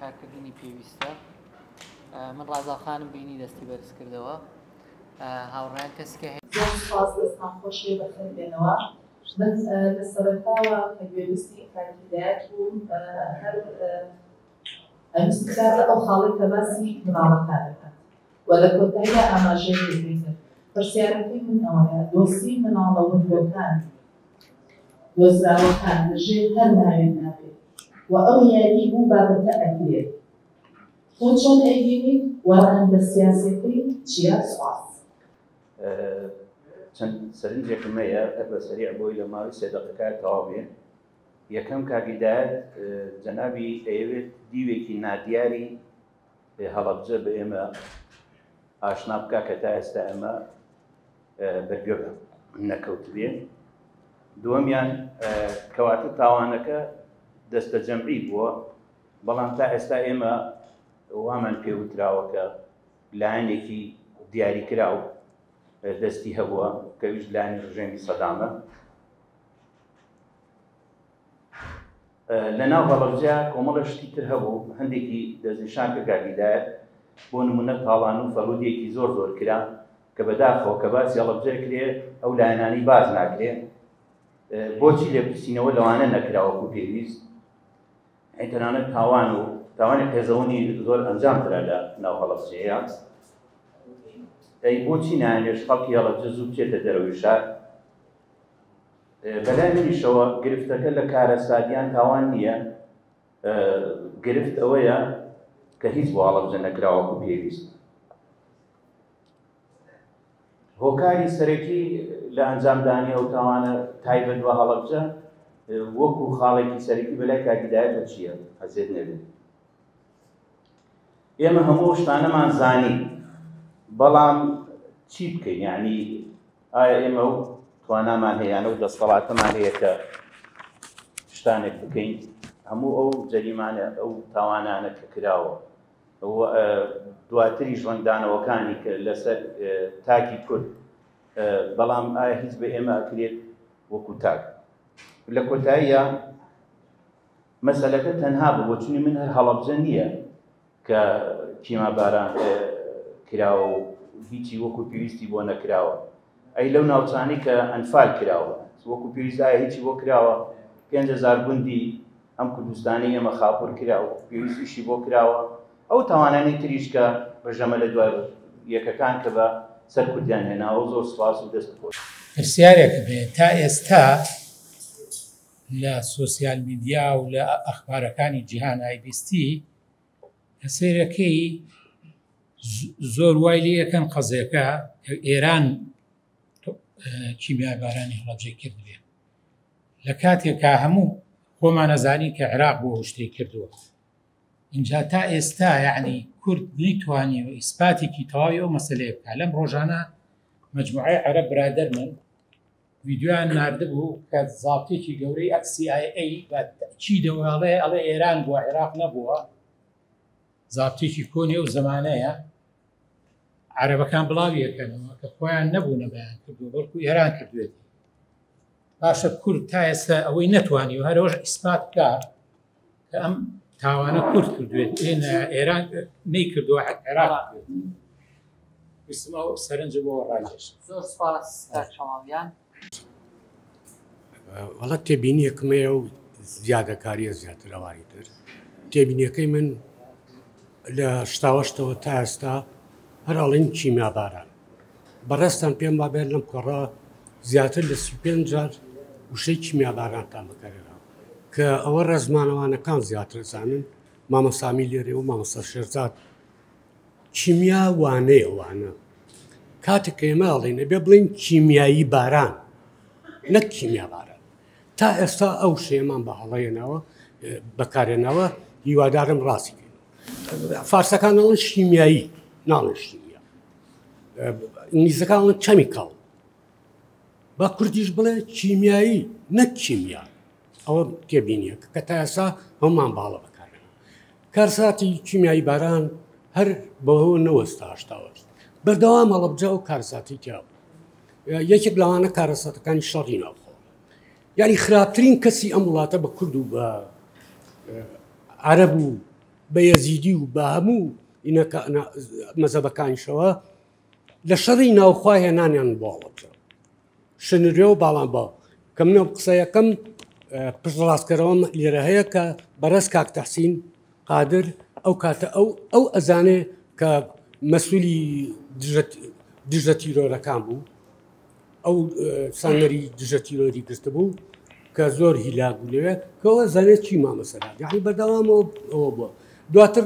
کارکردنی پێویستە من ڕازاخانم بینی دەستی بەرز کردەوە هاوڕێیان کەسکە هەیە زۆر سوپاس دەستان خۆشی بەخێر بێنەوە من لە سەرەتاوە کە گوێویستی کاکی هیدایەت بووم هەر ئەویستکار لە ئەو خاڵی کە باسی مناڵەکان دەکات و لە کۆتاییدا ئاماژەی پێکردن پرسیارەکەی من ئەوەیە دۆستی مناڵە وندۆکان دۆزراوەکان لەژێر هەر ناوێن نابێت و ئەو یاری بوو بابەتە ئەگرێت تۆ چۆن ئەیبینی وەڕەهەندە سیاسەکەی چیە سوپاس چەند سەرنجێکم هەیە بەسەریع بۆی لە ماوەی سێ دەقیقە تەواو بێ یەکەم کاگیدایەت جەنابی ئەیەوێت دیوێکی نادیاری هەڵەبجە بە ئێمە ئاشنا بکە کە تا ئێستا ئەمە بەگوێ نەکەوت بێ دووەمیان کەواتە تاوانەکە دەستە جەمعی بووە بەڵام تا ئێستا ئێمە وامان پێوتراوە کە لایەنێکی دیاریکراو دەستی هەبووە کە ویش لایەنی ڕژێمی سەدامە لە ناو هەڵەبجە کۆمەڵە شتی تر هەبوو هەندێکی دەستنیشان کە کاگیدایەت بۆ نمونە تاڵان و فەرودێکی زۆر کرا کە بەداخەوە کە باسی هەڵەبجە کرێ ئەو لایەنانی باز ناکرێ بۆچی لێپرسینەوە لەوانە نەکراوەکو پێویست تەنانەت تاوانی قێزەوەنی زۆر ئەنجامترا لە ناو هەڵەبجەیە ئەی بۆچی نایانێش خەڵکی هەڵەبجە زوو بچێتە دەرەوەی شار بەلای منیشەوە گرفتەکە لە کارەسادیان تاوان نییە گرفت ئەوەیە کە هیچ بۆ هەڵەبجە نەکراوەکو پێویست هۆکاری سەرەکی لە ئەنجامدانی ئەو تاوانە تایبەت بە هەڵەبجە وەکو خاڵێکی سەرەکی بەلای کاگیدایەتە چییە حەزێت نەبێت ئێمە هەموو شتانەمان زانی بەڵام چی بکەین یعنی ئایا ئێمە و توانامان هەیەیانە و دەسەڵاتەمان هەیە کە شتانێک بکەین هەموو ئەو جەریمانە ئەو تاوانانە کە کراوە دواتری ژوەندانەوەکانی کە لەسەر تاکی کورد بەڵام ئایا هیچ بە ئێمە ئەکرێت وەکو تاک لە کۆتاییە مەسەلەکە تەنها بە بۆچوونی من هەر هەڵەبجە نییە کە کیما باران کراوە و هیچی وەکو پێویستی بۆ نەکراوە ئەی لەو ناوچانی کە ئەنفال کراوە وەکو پێویست ئایا هیچی بۆ کراوە 5,000 گوندی ئەم کوردستانی ئێمە خاپۆر کراوە پێویستیشی بۆ کراوە ئەو تاوانانی تریش کە بەژەمە لە دوای یەکەکان کە بە سەر کوردیان هێناوە زۆر سوپاس و دەست بخۆش پرسیارێک بێت تا ئێستا لە سۆسیال میدیا و لە ئەخبارەکانی جیهان ئایبیستی سەیرەکەی زۆر وای لێ یەکەم قەزەکە کە ئێران کیمیای بارانی هەڵەبجەی کردبێ لە کاتێکا هەموو خۆمان نەزانی کە عێراق بۆ شتێک کردووە اینجا تا ئێستا یعنی کورد نەیتوانی و ئیسپاتێکی تەواوی ئەو مەسەلەیە بکات لەم ڕۆژانە مەجموعەی عەرەب برادەر من ڤیدیۆیان ناردبوو کە زاڵتێکی گەورەی CIA چی دەوڵێ ئەڵێ ئێران بووە عێراق نەبووە زاڵتێکی کۆنی ئەو زەمانەیە عەرەبەکان بڵاوی یەکەنەوە کە خۆیان نەبوو نەبەیان کردووە بەڵکو ئێران کردوێتی باشە کورد تا ئێستا ئەوەی نەتوانی و هەرۆژ ئیسپات بکات کە ئەم تاوانە کورد کردوێت ئێران نەیکردووە عێراق ویستمەوە سەرنجە بۆ ڕاکێش زۆر سوپاس کاکشەماڵیان وەڵات تێبینیەکمەیە و زیادەکاریە زیاتر ئەوانی تر تێبینیەکەی من لە شتاوەشتەوە تا ئێستا هەر ئەڵێن کیمیا باران بەڕێستان پێم وابێت لەم کۆڕە زیاتر لە 35 جار وشەی کیمیا بارانتان بەکارێناوە کە ئەوە ڕێزمانەوانەکان زیاتر زانن مامەسامی لێرێ و مامەسە شێرزاد کیمیا وانەیە وانە کاتێک ئێمە ئەڵێنە بێ بڵین کیمیایی باران نەک کیمیا باران تا ئێستا ئەو شێمان بە هەڵەیەنەوە بەکارێنەوە هیوادارم ڕاستیکەین فارسەکان ئەڵێن شیمیایی ناڵێن شیمیا ئینگلیزەکان چەمیکەڵ با کوردیش بڵێ کیمیایی نەک کیمیا ئەوە تێبینیە کە تا ئێستا هەمومان باڵە بەکارێنەوە کارساتی کیمیایی باران هەر بەهۆ نەوەستا هەشتاوەست بەردەوام هەڵەبجە و کارساتی تیا یەکێک لەوانە کارەساتەکانی شەڕی ناوخۆ یعنی خراپترین کەسی ئەم وڵاتە بە کورد و بە عەرەب و بە یەزیدی و بە هەموو مەزەبەکانیشەوە لە شەڕی ناوخوا هێنانیان بۆ هەڵەبجە شنرێ و باڵام بە کە منە قسەیەکەم پشتڕاستکەرەوەم لێرە هەیە کە بەرەز کاک تەحسین قادر ئەو کاتە ئەو ئەزانێ کە مەسئولی دژە تیرۆرەکان بوو ئەو سانەری دژە تیرۆری گرتە بوو کە زۆر هیلاک بوو لێوێ کەەوە زانێت چی مامەسەرات یعنی بەردەوامەوە ئەوە بووە دواتر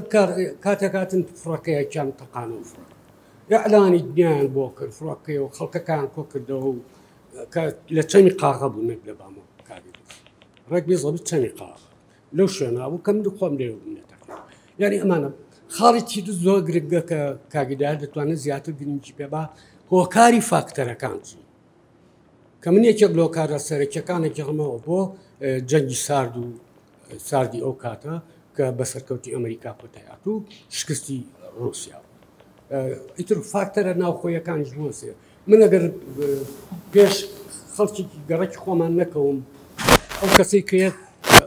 کاتێکاتن فڕەکەیەکیان تەقانە و فڕەکە ئەعلانی دنیایان بۆ کرد فڕەکەی و خەڵکەکان کۆ کردەوە و لە چەمی قاغە بوو نەک لە بامەوە کاری ڕێک بێزەبی چەمی قاغە لەو شوێنە بوو کەم خۆم لێ بوونێتەکە یعنی ئەمانە خاڵی چی زۆر گرنگە کە کاگیدار دەتوانێت زیاتر گرنگی پێ با هۆکاری فاکتەرەکان چی کە من یەکێک لۆ کارە سەرەکیەکانێکی هەمەوە بۆ جەنگی سارد و ساردی ئەو کاتە کە بە سەرکەوتی ئەمریکا کۆتایات و شکستی ڕوسیا ئیتر فاکتەرە ناوخۆیەکانیش بۆسێ من ئەگەر پێش خەڵکی گەڕێکی خۆمان نەکەوم ئەو کەسەی کە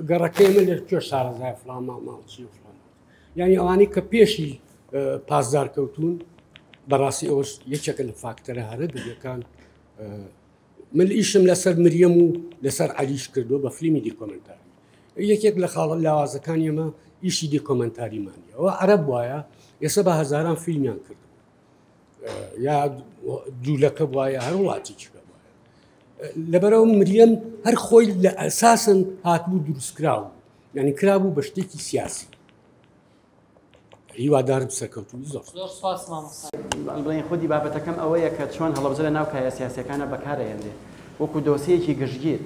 گەڕەکەی من لە کوێ شارەزای فڵان ماڵچی و فڵان یعنی ئەوانەی کە پێشی پازدارکەوتون بەڕاستی ئەوش یەکێکە لە فاکتەرە هەرە گەورەکان من ئیشم لەسەر مریەم و لەسەر عەلیش کردو بە فیلمی دیکۆمنتاری یەکێک لە خاڵە لاوازەکانی ئەمە ئیشی دیکۆمنتاریمانیە ئەوە عەرەب وایە ئێستا بە هەزاران فیلمیان کرد یا جوولەکە وایە هەر وڵاتێکی وایە لەبەرەوە مریەم هەر خۆی لە ئەساسن هاتبوو دروستکراوە یعنی کرابوو بە شتێکی سیاسی هیوادارم سەرکەوتوی زۆر بڵێن خودی بابەتەکەم ئەوەیە کە چۆن هەڵەبجە لە ناو کایە سیاسەکانە بەکارەهێنرێ وەکو دۆسیەکی گشتگیر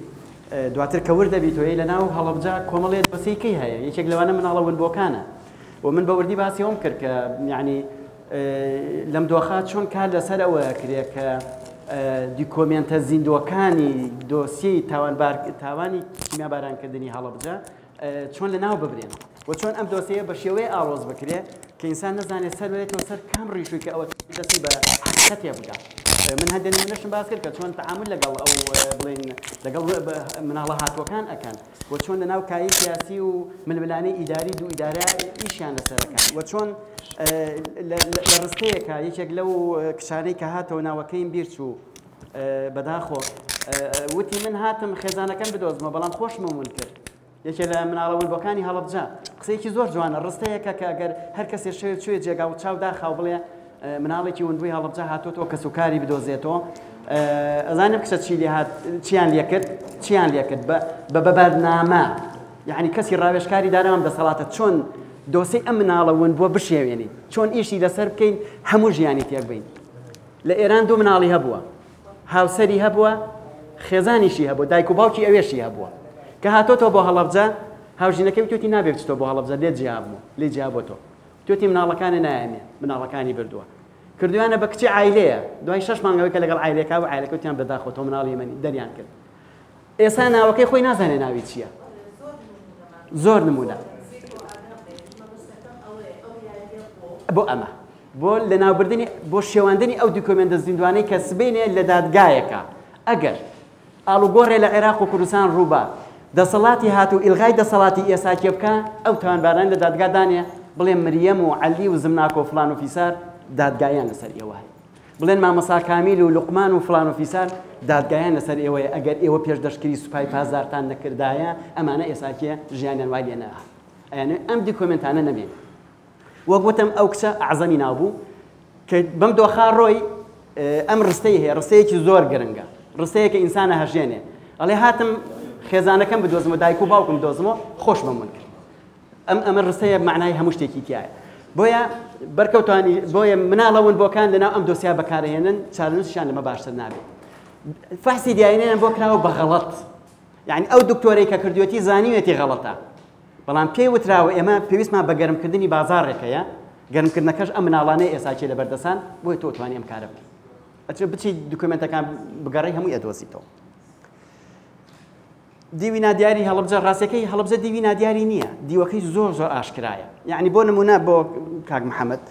دواتر کە وردەبییتەوەی لە ناو هەڵەبجە کۆمەڵێت بەسەیکەی هەیە یەکێک لەوانە مناڵە ونبۆکانە و من بە وردی باسی ئەوم کرد کە یعنی لەم دۆخات چۆن کار لەسەر ئەوە کرێ کە دیکۆمنتە زیندوەکانی دۆسیی تاوانی کیمیابارانکردنی هەڵەبجە چۆن لە ناو ببرێن و چۆن ئەم دۆسیە بە شێوەیە ئاڵۆز بکرێ کە ئینسان نەزانێت سەر بێتەوە سەر کام ڕیشووی کە ئەوە دەستی بە حقیقەتێ بکات من هەندێک نمونەشم باس کرد کە چۆن تەعامل لەگەڵ ئەو بڵێن لەگەڵ مناڵە هاتووەکان ئەکەن و چۆن لە ناو کایی سیاسی و ململانەی ئیداری دوو ئیدارە ئیشیان لەسەرەکان و چۆن لە ڕستەیەکە یەکێک لەو کشانەی کە هاتەوە ناوەکەیم بیرچوو بەداخۆ وتی من هاتم خێزانەکەم بدۆزمە بەڵام خۆشمەمون کرد یەکێ لە مناڵەوەبەکانی هەڵەبجە قسەیەکی زۆر جوانە ڕستەیەکە کە ئەگەر هەر کەسێ شەوێت شوێ جێگا و چاو داخاو بڵێ مناڵێکی وندوی هەڵەبجە هاتوۆتەوە کە سوکاری بدۆزێتەوە ئەزانم کچە چیان لێ کرد بە بەرنامە یعنی کەسی ڕاوێژکاری دارەوەم دەسەڵاتە چۆن دۆسەی ئەم مناڵە وندبووە بشێوێنی چۆن ئیشی لەسەر بکەین هەموو ژیانی تێک بین لە ئێران دوو مناڵی هەبووە هاوسەری هەبووە خێزانیشی هەبووە دایک و باوکی ئەوێشی هەبووە کە هاتۆتەوە بۆ هەڵەبجە هاوژینەکەی توێتی نابێت بچێتەوە بۆ هەڵەبجە لێ جیابوو لێ جیابۆتەوە توێتی مناڵەکانی نایەمێ مناڵەکانی بردووە کردویانە بە کچی عایلەیە دوای 6 مانگەوەی کە لەگەڵ عایلەکە و عایلەکەوتیان بەداخۆتەوە مناڵی یەمەنی دەریان کرد ئێستا ناوەکەی خۆی نازانێ ناوی چییە زۆر نمونە بۆ ئەمە بۆ لە ناوبردنی بۆ شێواندنی ئەو دیکۆمنتە زیندوانەی کە سبینێ لە دادگایەکە ئەگەر ئاڵوگۆڕێ لە عێراق و کوردستان ڕووبا دەسەڵاتی هات و ئیلغای دەسەڵاتی ئێساکێ بکە ئەو تاوانباران لە دادگادانێ بڵێن مریەم و عەلی و زمناکۆ و فلان و فیسار دادگایان لەسەر ئێوە بڵێن مامەسا کامیل و لوقمان و فلان و فیسار دادگایان لەسەر ئێوەیە ئەگەر ئێوە پێشدەشتکردی سوپای پازارتان نەکردایە ئەمانە ئێساکێ ژیانیان وای لێ نەها ئەیانێ ئەم دیکۆمنتانە نەبێت وەک گوتم ئەو کچە ئەعزەمی نابوو کە بەم دۆخا ڕۆی ئەم ڕستەی هەیە ڕستەیەکی زۆر گرنگە ڕستەیەکە ئینسانە هەژێنێ ئەڵێ هاتم خێزانەکەم بدۆزمەوە دایک و باوکم بدۆزمەوە خۆش بمون کرد ئەمە ڕستەیە معنای هەموو شتێکی تایە بۆیە بەرکەوتانی بۆیە مناڵەون بۆکان لەناو ئەم دۆسیا بەکارهێنن چارەنووسیان لەمە باشتر نابێت فەحسی دیاینیان بۆ کراوە بە غەڵەت یعنی ئەو دکتۆرەی کە کردوەتی زانیوێتی غەڵەتە بەڵام پێی وتراوە ئێمە پێویستمان بە گەرمکردنی بازاڕێکەیە گەرمکردنەکەش ئەم مناڵانەی ئێساچێ لە بەردەسان بۆی تۆ توانی ئەم کارە بکەیت ئەچێ بچیت دکۆمنتەکان بگەڕی هەمووی ئەدۆزیتەوە دیوی نادیاری هەڵەبجە ڕاستەکەی هەڵەبجە دیوی نادیاری نییە دیوەکەی زۆر زۆر ئاشکرایە یعنی بۆ نمونە بۆ کاک محەممەد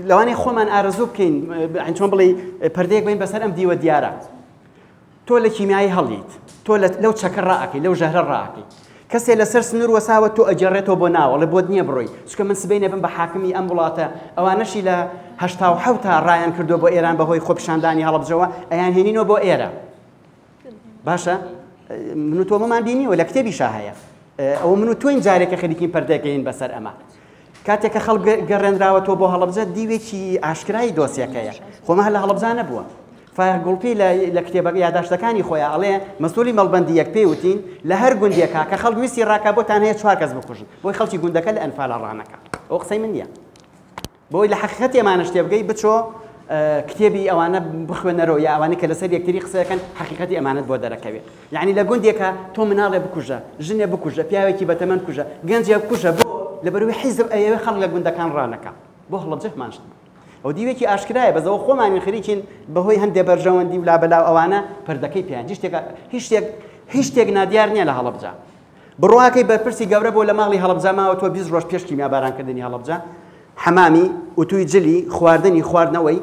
لەوانەیە خۆمان ئارەزوو بکەین چۆن بڵێ پەردەیەک بین بەسەر ئەم دیوە دیارە تۆ لە کیمیایی هەڵیت تۆ لەو چەکە ڕائەکەی لەو ژەهرە ڕائەکەی کەسێ لەسەر سنوور وەساوە تۆ ئەجێڕێتەوە بۆ ناوە لە بۆت نییە بڕۆی چکە من سبەی نەبم بە حاکمی ئەم وڵاتە ئەوانەشی لە 1970 تا ڕایان کردو بۆ ئێران بەهۆی خۆپیشاندانی هەڵەبجەوە ئەیان هێنینەوە بۆ ئێرە باشە من و تۆ مەمان بینیوە لە کتێبیشا هەیە ئەوە من و تۆین جارێکە خەریکین پەردەکەین بەسەر ئەمە کاتێککە خەڵک گەڕێنراوە تۆ بۆ هەڵەبجە دیوێکی ئاشکرایی دۆسیەکەیە خۆمە هەر لە هەڵەبجە نەبووە فایرگوڵپی لە کتێبەکە یاداشتەکانی خۆیان ئەڵێ مەسئولی مەڵبەندیەک پێی وتین لە هەر گوندێکا کە خەڵک ویستی ڕاکا بۆتان هەیە 4 کەس بکوژن بۆی خەڵکی گوندەکە لە ئەنفالە ڕانەکە ئەو قسەی من نییە بۆی لە حەقیقەت ئێمانە شتێ بگەی بچۆ کتێبی ئەوانە بخوێنەرەوە یا ئەوانە کە لەسەر یەکتری قسەکەن حەقیقەتی ئەمانەت بۆ دەرەکەوێت یعنی لە گوندێکە تۆ مناڵێ بکوژە ژنێ بکوژە پیاوێکی بەتەمەند کوژە گەنجێ بکوژە بۆ لەبەروی حیزب ئەوێ خەڵک لە گوندەکان ڕانەکە بۆ هەڵەبجە ماشت ئەو دیوێکی ئاشکرایە بەزەوە خۆمانی خەریکین بەهۆی هەندێک بەرژەوەندی و لابەلاو ئەوانە پەردەکەی پێیان هیچ شتێک نادیار نییە لە هەڵەبجە بڕواکەی بەرپرسی گەورە بۆ لە ماڵی هەڵەبجە ماوە تۆ 20 ڕۆژ پێش کیمیابارانکردنی هەڵەبجە حەمامی ئوتوی جلی خواردنی خواردنەوەی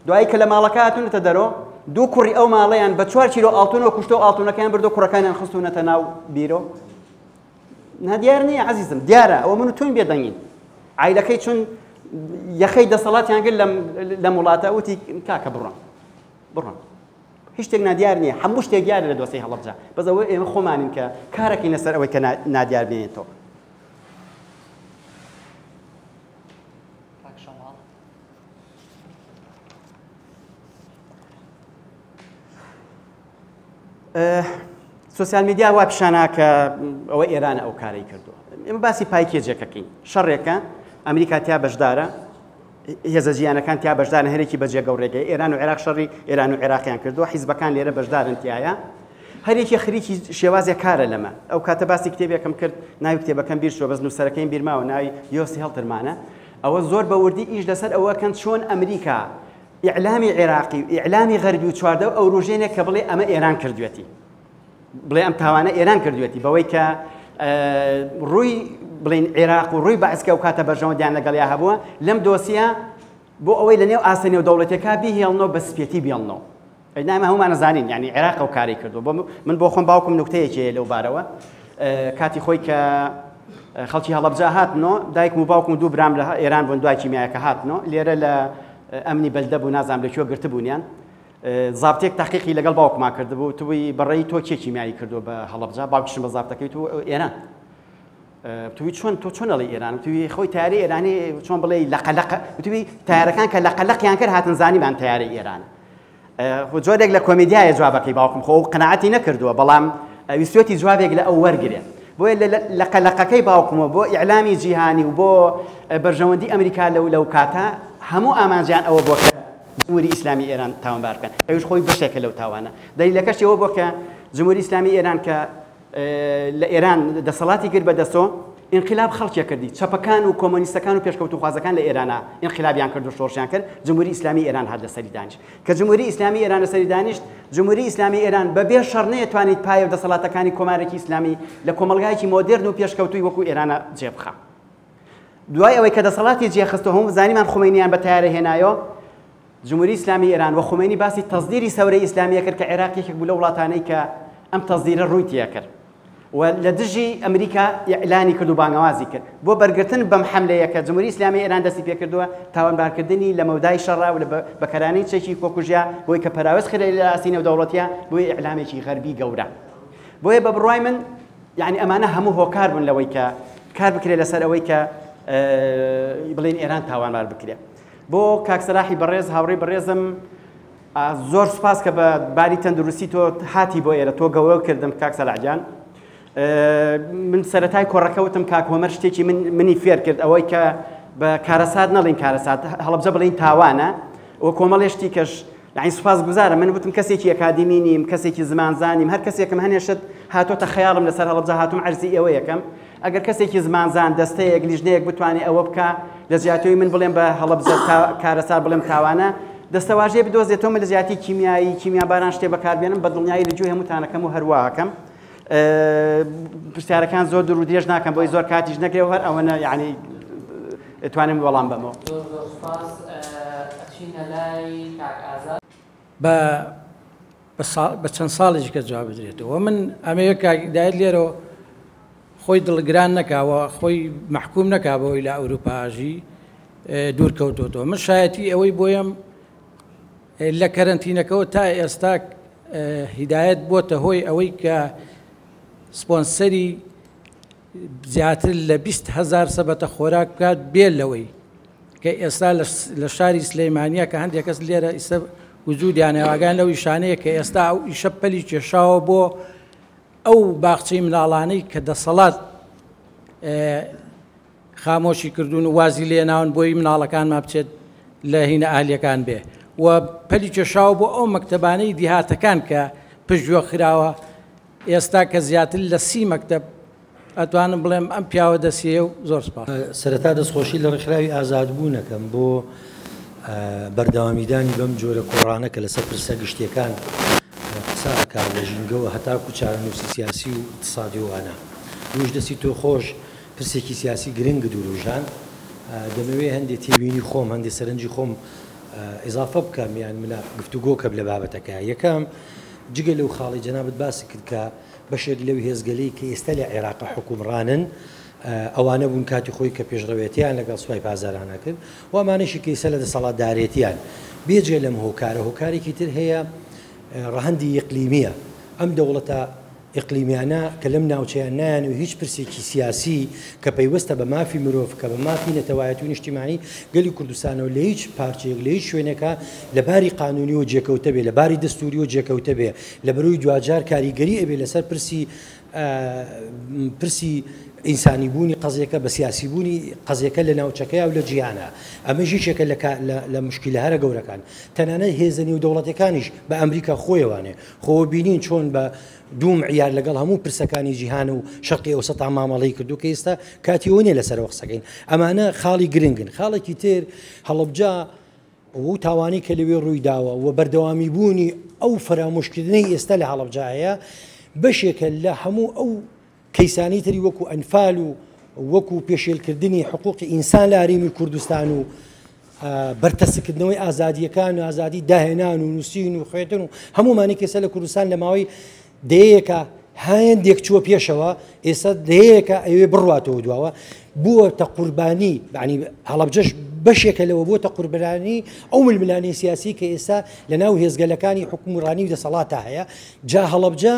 دوایی کە لە ماڵەکە هاتوونەتە دەرۆ دوو کوڕی ئەو ماڵەیان بە 4 کیلۆ ئاڵتونەوە کوشتەوە ئاڵتونەکەیان بردو کوڕەکانیان خستوونەتە ناو بیرۆ نادیار نییە عەزیزم دیارە ئەوە من و تۆین بێدەنگین عیلەکەی چون یەخەی دەسەڵاتیان کرد لە وڵاتە وتی کاکە بڕۆن هیچ شتێک نادیار نییە هەموو شتێک دیارە لە دۆسەی هەڵەبجە بەزەوە ئێمە خۆمانین کە کارێکی لەسەر ئەوەی کە نادیار بێنێتەوە. سوسیال میدیا وا پیشاناکە ئەوە ئێرانە ئەو کارەی کردووە. ئێمە باسی پایکێجێکەکەین شەڕێکە ئەمریکا تیا بەشدارە هێزە جیهانەکان تیا بەشدارن هەرێکی بەجێ گەورێگەی ئێران و عێراق شەڕی ئێران و عێراقیان کردووە حیزبەکان لێرە بەشدارن تایە هەرێکی خەریکی شێوازێک کارە لەمە ئەو کاتە باسی کتێبێکم کرد ناوی کتێبەکەم بیر شووە بەس نووسەرەکەیم بیرماوە ناوی یۆسی هەڵترمانە ئەوە زۆر بە وردی ئیش لەسەر ئەوەکەن چۆن ئەمریکا ئیعلامی عێراقی و ئیعلامی غەربی و چواردە ئەو ڕۆژێنێک کە بڵێ ئەمە ئێران کردوێتی بڵێ ئەم تاوانە ئێران کردوێتی بەوەی کە ڕووی بڵین عێراق و ڕووی بەعسکە و کاتە بەرژەوەندیان لەگەڵیا هەبووە لەم دۆسیە بۆ ئەوەی لە نێو ئاسە نێودەوڵەتیەکە بیهێڵنەوە بە سپێتی بێڵنەوە ئەمە هەمومان نەزانین یعنی عێراق ئەو کاری کردو من بۆ خۆم باوکم نوکتەیەکی لەو بارەوە کاتی خۆی کە خەڵکی هەڵەبجە هاتنەوە دایکم و باوکم دوو برام لە ئێران بوون دوای کیمیایەکە هاتنەوە لێرە لە ئەمنی بەلدە بوو نازانم لەکوێ گرتبوونیان زابتێک تحقیقی لەگەڵ باوکمان کردبوو توی بەڕێی تۆ کێ کیمیایی کردو بە هەڵەبجە باوکیشم بە زابتەکەی تو ئێران توی تۆ چۆن ئەڵێ ئێران توی خۆی تیاری ئێرانی چۆن بڵێ لەقەلەق توی تیارەکان کە لەقەلەقیان کرد هاتن زانیمان تیاری ئێرانە جۆرێک لە کۆمێدیایە جوابەکەی باوکم خۆ قەنەعەتی نەکردووە بەڵام ویستێتی جوابێک لە ئەو وەرگێ بۆیە لە قەلەقەکەی باوکمەوە بۆ ئیعلامی جیهانی و بۆ بەرژەوەندی ئەمریکا لەو کاتە هەموو ئامانجیان ئەوە بۆ جمهوری ئیسلامی ئێران تاوانبار بکەن ئەوش خۆی بەشێکە لەو تاوانە دەلیلەکەش ئەوە بۆ کە جمهوری ئیسلامی ئێران کە لە ئێران دەسەڵاتی کرد بەدەستەوە انقلاب خەڵکیە کردی چەپەکان و کۆمۆنیستەکان و پێشکەوتوخوازەکان لە ئێرانە انقلابیان کرد و شۆڕشیان کرد جمهوری ئیسلامی ئێران هات لەسەری دانیشت کە جمهوری ئیسلامی ئێران لەسەری دانیشت جمهوری ئیسلامی ئێران بەبێ شەڕ نەیەتوانیت پایە و دەسەڵاتەکانی کۆمارێکی ئیسلامی لە کۆمەلگایەکی مۆدێرن و پێشکەوتووی وەکو ئێرانە جێبخە دوای ئەوەی کە دەسەڵاتی جێخستەوە هەموو زانیمان خۆمینیان بە تیارە هێنایەوە جمهوری ئیسلامی ئێران و خۆمینی باسی تەزدیری سەورەی ئیسلامیە کرد کە عێراقیەکێک بوو لە وڵاتانەی کە ئەم تەزدیرە ڕووی تیا کرد و لە دژی ئەمریکا ئیعلانی کرد و بانگەوازی کرد بۆ بەرگرتن بەم حەملەیە کە جمهوری ئیسلامی ئێران دەستی پێ کردووە تاوانبارکردنی لە مەودای شەڕا و بەکارانەی چەکی کۆکوژیا بۆی کە پەراوەز خرێ لە ئاسی نێودەوڵەتیە بۆی ئیعلامێکی غەربی گەورە بۆیە بە بڕوای من یعنی ئەمانە هەموو هۆکار بوون لەوەی کە کار بکرێت لەسەر ئەوەی کە بڵێن ئێران تاوانبار بکرێت بۆ کاکسەراحی بەڕێز هاوڕێی بەڕێزم زۆر سوپاس کە بە باری تەندروستی تۆ هاتی بۆ ئێرە تۆ گەوە کردم کاکسەلاحجان من سەرەتای کۆڕەکەوتم کاک هۆمەر شتێکی منی فێر کرد ئەوەی کە بە کارەسات نەڵین کارەسات هەڵەبجە بڵین تاوانە ئەوە کۆمەڵێشتی کەش یعنی سوپاس گوزارم من وتم کەسێکی ئەکادمی نیم کەسێکی زمانزانیم هەر کەسێکم هەنێشت هاتۆتە خەیاڵم لەسەر هەڵەبجە هاتووم عەرزی ئێوە یەکەم ئەگەر کەسێکی زمانزان دەستەیەک لیژنەیەک بتوانێت ئەوە بکە لە زیاتۆی من بڵێم بە هەڵەبجە کارەسات بڵێم تاوانە دەستەواژەیە بدۆزێتەوە لە زیاتی کیمیایی کیمیاباران شتێ بەکاربێنم بە دڵنیایی لەگوێ هەمووتانەکەم و هەروەهاکەم پرسیارەکان زۆر دوور و درێژ ناکەم بۆی زۆر کاتیش نەگرێەوە هەر ئەوەنە یعنی توانم وەڵام بەمەوە بە چەند ساڵێکی کە جواب بدرێتەوە من ئەمەیە کاکدایت لێرەوە خۆی دڵگران نەکاوە خۆی محکوم نەکابەوەی لە ئەوروپاژی دوورکەوتۆتەوە من شایەتی ئەوەی بۆیەم لە کەرەنتینەکەەوە تا ئێستا هیدایەت بۆتە هۆی ئەوەی کە سپۆنسەری زیاتر لە 20,000 سەبەتە خۆراک بکات بێ لەوەی کە ئێستا لە شاری سلەیمانیە کە هەندێک کەس لێرە ئیسە وجودیانەواگان لەو ئیشانەیە کە ئێستا ئەو ئیشە پەلی کێشاوە بۆ ئەو باخچەی مناڵانەی کە دەسەڵات خامۆشی کردوون و وازی لێناون بۆی مناڵەکانمان بچێت لە هینە ئاهلیەکان بێ و پەلی کێشاوە بۆ ئەو مەکتەبانەی دیهاتەکان کە پشتگوێ خراوە ئێستا کە زیاتر لە 30 مەکتەب ئەتوانم بڵێم ئەم پیاوە دەسیە و زۆر سپاس سەرەتا دەستخۆشی لە ڕێکخراوی ئازادبوونەکەم بۆ بەردەوامیدانی بەم جۆرە کۆڕانە کە لەسەر پرسە گشتیەکان قسە ئەکا لە ژینگەوە هەتاکو چارەنووسی سیاسی و اقتصادی وانە دوش دەستی تۆ خۆش پرسێکی سیاسی گرنگ دووروژان دەمەوێت هەندێک تێبینی خۆم هەندێک سەرنجی خۆم ئضافە بکەم یان منە گفتوگۆکە لە بابەتەکە یەکەم جگە لەو خاڵی جەنابەت باسی کرد کە بەشێک لەو هێزگەلەی کە ئێستا لە عێراق حکومڕانن ئەوانە بوون کاتی خۆی کە پێشڕەوێتیان لەگەڵ سوپای پازارانە کرد و ئەمانەشی کەیسە لە دەسەڵاتدارێتیان بێجێ لەم هۆکارێکی تر هەیە ڕەهەندی ئیقلیمیە ئەم دەوڵەتە ئیقلیمیانە کە لەم ناوچەیان نایان و هیچ پرسێکی سیاسی کە پەیوەستە بە مافی مرۆڤ کە بە مافی نەتەوایەتی و نیشتیمانی گەلی کوردستانەوە لە هیچ پارچەیەک لە هیچ شوێنێکە لەباری قانونی و جێکەوتە بێ لەباری دەستوری و جێکەوتە بێ لە بەروی دوجار کاریگەری ئەبێ لەسەر پرسی ئینسانی بوونی قەزیەکە بە سیاسی بوونی قەزیەکە لە ناوچەکەی و لە جیهانە ئەمە ژیشێکە لە مشکلە هەرە گەورەکان تەنانەت هێزنی و دەوڵەتەکانیش بە ئەمریکا خۆیوانێ خۆ بینین چۆن بە دوم عیار لەگەڵ هەموو پرسەکانی جیهان و شەرقی ئەوسەتا مامەڵەی کردو کە ئێستا کاتی وێنێ لەسەرەوە قسەکەین ئەمانە خاڵی گرنگن خاڵێکی تر هەڵەبجا و تاوانی کە لەوێ ڕووی داوە و بەردەوامی بوونی ئەو فرامۆشکردنەی ئێستا لە هەڵەبجا هەیە بەشێکە لە هەموو ئەو کەیسانی تری وەکو ئەنفال و وەکو پێشێلکردنی حقوقی ئینسان لە هەرێمی کوردستان و بەرتەسکردنەوەی ئازادیەکان و ئازادی داهێنان و نووسین و خوێتن و هەمومانی کەسە لە کوردستان لە ماوەی دەیەکە هەندێک چووە پێشەوە ئێستا دەیەکە ئەوێ بڕواتەوە دواوە بووە قوربانی ینی هەڵەبجەش بەشێکە لەوە بۆتە قوربانی ئەو ململانەی سیاسی کە ئێستا لە ناو هێزگەلەکانی حکومڕانی و دەسەڵاتە هەیە جا هەڵەبجە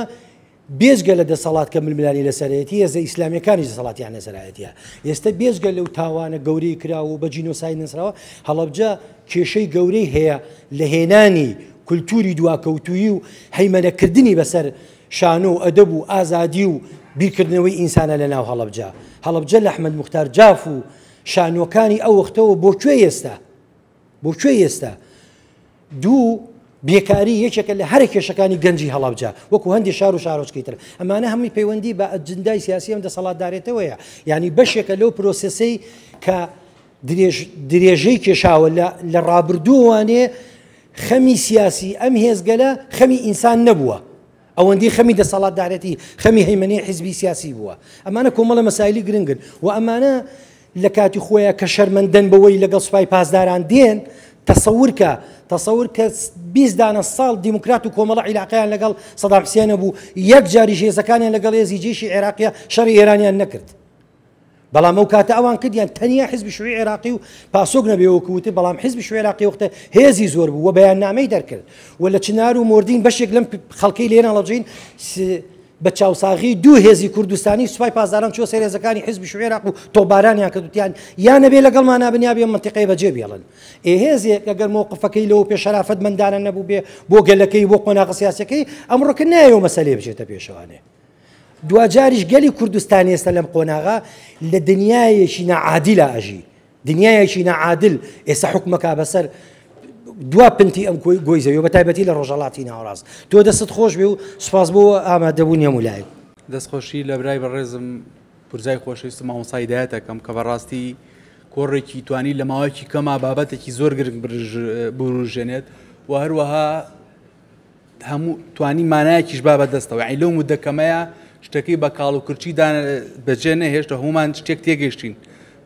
بێزگە لە دەسەڵات کە ململانی لەسەرەتی هێزە ئیسلامیەکانی دەسەڵاتیان لەسەرایەتە ئێستا بێزگە لەو تاوانە گەورەی کراوە و بە جینۆسای نسراوە هەڵەبجە کێشەی گەورەی هەیە لە هێنانی کولتوری دواکەوتویی و هەیمەنەکردنی بەسەر شانۆ و ئەدەب و ئازادی و بیرکردنەوەی ئینسانە لە ناو هەڵەبجە لە ئەحمەد موختار جاف و شانۆکانی ئەو وەختەوە بۆ کوێ ئێستا دوو بێکاری یەکێکە لە هەر کێشەکانی گەنجی هەڵەبجە وەکو هەندی شار و شارۆچکەی تر ئەمانە هەمووی پەیوەندی بە ئەجندای سیاسی ئەم دەسەڵاتدارێتەوەیە یعنی بەشێکە لەو پرۆسەسەی کە درێژەی کێشاوە لە ڕابردووانێ خەمی سیاسی ئەم هێزگەلە خەمی ئینسان نەبووە ئەوەندی خەمی دەسەڵاتدارەتی خەمی هەیمەنەی حیزبی سیاسی بووە ئەمانە کۆمەڵە مەسایلی گرنگن و ئەمانە لە کاتی خۆیان کە شەرمەندەن بەوەی لەگەڵ سوپای پاسداران دێن تەسەور کە 20 دانە ساڵ دیموکرات و کۆمەڵە عیلاقیان لەگەڵ سەدام حوسێنە بوو یەک جاری هێزەکانیان لەگەڵ هێزی جێشی عێراقیە شەڕی ئێرانیان نەکرد بەڵام ئەو کاتە ئەوان کردیان تەنیا حیزبی شووی عێراقی و پاسۆک نەبێەوە کەوتە بەڵام حیزبی شووی عێراقی وەختە هێزی زۆر بوو و بەیاننامەی دەرکرد و لە چنار و مردین بەشێک لەم خەڵکەی لێرە هەڵەبجین بە چاوساغی دوو هێزی کوردستانی سوپای پازاران چوە سەر هێزەکانی حیزبی شووی عێراق و تۆبارانیان کردوتیان یان نەبێ لەگەڵمان نابنیا بێ منتیقەی بەجێ بێڵن هێزێک ئەگەر مووقفەکەی لەوە پێشەرافەت مندانە نەبوو بێ بۆ گەلەکەی بۆ قۆناغە سیاسەکەی ئەمڕۆکە نایەوە مەسەلەی بچێتە پێشەوانێ دوجاریش گەلی کوردستان ئێستا لەم قۆناغا لە دنیایەکی نەعادیلە ئەژی دنیایەکی نەعادل ئێستا حکومەکە بەسەر دوا پنتی ئەم گۆی زەوی بە تایبەتی لە ڕۆژەڵاتی ناوەڕاست تۆ دەست خۆش بێ و سوپاس بۆ ئامادەبوونی هەموو لایەک دەستخۆشی لە برای بەڕێزم پورزای خۆشەویستم مامۆسای هیدایەتەکەم کە بەڕاستی کۆڕێکی توانی لە ماوەیەکی کەما بابەتێکی زۆر گرنگ بروژێنێت و هەروەها هەموو توانی مانایەکیش با بەدەستەوە یعنی لەو مودەکەمەیە شتەکەی بە کاڵ و کورچی بەجێ نەهێشتە هەمومان شتێک تێگەیشتین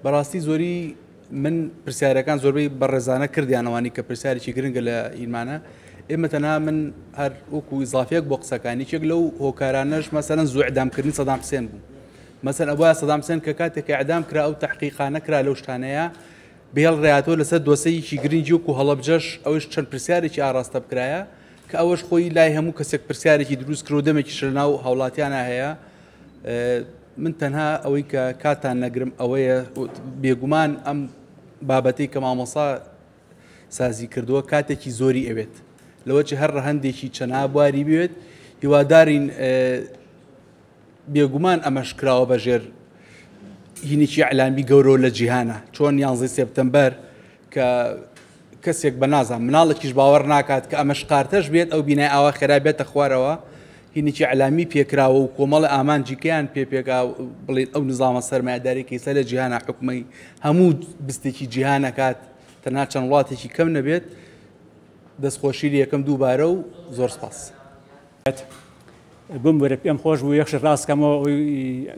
بەڕاستی زۆری من پرسیارەکان زۆربەی بەڕێزانە کردیانەوانی کە پرسیارێکی گرنگە لە ئیلمانە ئێمە تەنها من هەر وەکو ئیزافێک بۆ قسەکانی چێک لەو هۆکارانەش مەسەلەن زوو ئەعدامکردنی سەدام حوسێن بوو مەسەلەن ئەوە سەدام حوسێن کە کاتێک ئەعدام کرا ئەو تەحقیقانە کرا لەو شتانەیە بێڵڕێهاتەوە لەسەر دۆسەیەکی گرنگی وەکو هەڵەبجەش ئەوش چەند پرسیارێکی ئاراستە بکرایە کە ئەوەش خۆی لای هەموو کەسێک پرسیارێکی دروست کرد و دەمێکیش لەناو هاوڵاتیانە هەیە من تەنها ئەوەی کە کاتان نەگرم ئەوەیە بێگومان ئەم بابەتەی کە مامۆسا سازی کردووە کاتێکی زۆری ئەوێت لەوەچ هەر هەندێکی چەنا بواری بێت هیوادارین بێگومان ئەمەش کراوە بەژێر هینێکی ئەعلامی گەورە لە جیهانە چۆن 11 سپتەمبەر کە کەسێک بە نازان مناڵێکیش باوەڕ ناکات کە ئەمەش قارتەش بێت ئەو بینای ئاوا خێرا بێتە خوارەوە هینێکی ئەعلامی پێکراوە و کۆمەڵە ئامانجیکەیان پێکا بڵێن ئەو نظامە سەرمایه‌دارێکی سەر لە جیهانە حکومەی هەموو بستێکی جیهانەکات تەنها چەند وڵاتێکی کەم نەبێت دەستخۆشی یەکەم دووبارە و زۆر سپاس بم وەرە پێم خۆش بوو یەکش ڕاستکەمەوە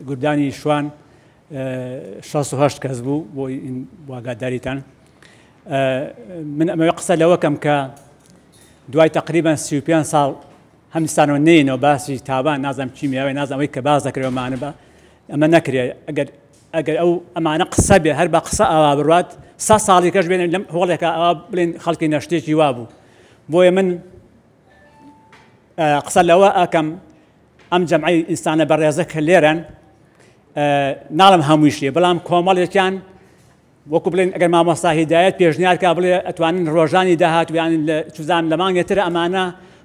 گوردانی شوان 68 کەس بوو بۆ واگاداریتان من ئەمە قسە لەوەکەم کە دوای تقریبا 35 ساڵ هەمستانەوە نینەوە باسی تاوان نازانم چی میاوی نازانەوەی کە باز دەکرێەوەمانە بە ئەمە نەکرێت ئەگەر ئەگەر ئەو ئەمانە قسە بێ هەر بە قسە ئاوا بڕات 100 ساڵی کەش بێن لەم هۆڵێکە ئاوا بڵێن خەڵکی نەشتێکی وا بوو بۆیە من قسە لەوە ئەکەم ئەم جەمعی ئینسانە بەڕێزە کە لێرەن ناڵم هەموویشێ بەڵام کۆمەڵێکیان وەکو بڵێن ئەگەر مامۆستا هیدایەت پێشنیارکە بڵێ ئەتوانن ڕۆژانی داهاتویان لە چوزان لە مانگێترە ئەمانە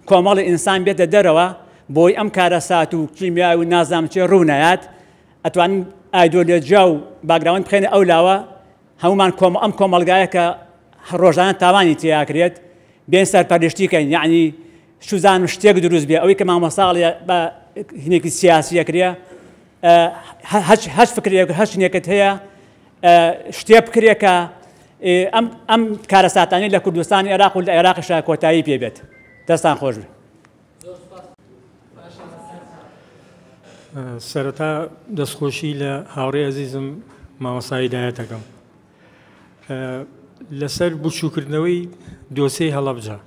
کۆمەڵی ئینسان بێتە دەرەوە بۆی ئەم کارە سات و کیمیای و نازام چێ ڕوونایات ئەتوانن ئایدۆلۆجیا و باگراوند بخێنە ئەو لاوە هەمومان ئەم کۆمەڵگایە کە ڕۆژانە تاوانی تیاکرێت بێن سەرپەرشتیکەین یعنی چوزان شتێک دروست بێ ئەوەی کە مامۆستاڵە بە هینێکی سیاسیەکرێ هەچ فکرێک هەچ شتێکت هەیە شتێ بکرێ کە ئەم کارە ساتانی لە کوردستانی عێراق و لە عێراقیشا کۆتایی پێبێت دەستان خۆش بێت. سەرەتا دەستخۆشی لە هاوڕێی عەزیزم مامۆستا هیدایەتەکەم لەسەر بچووکردنەوەی دۆسەی هەڵەبجە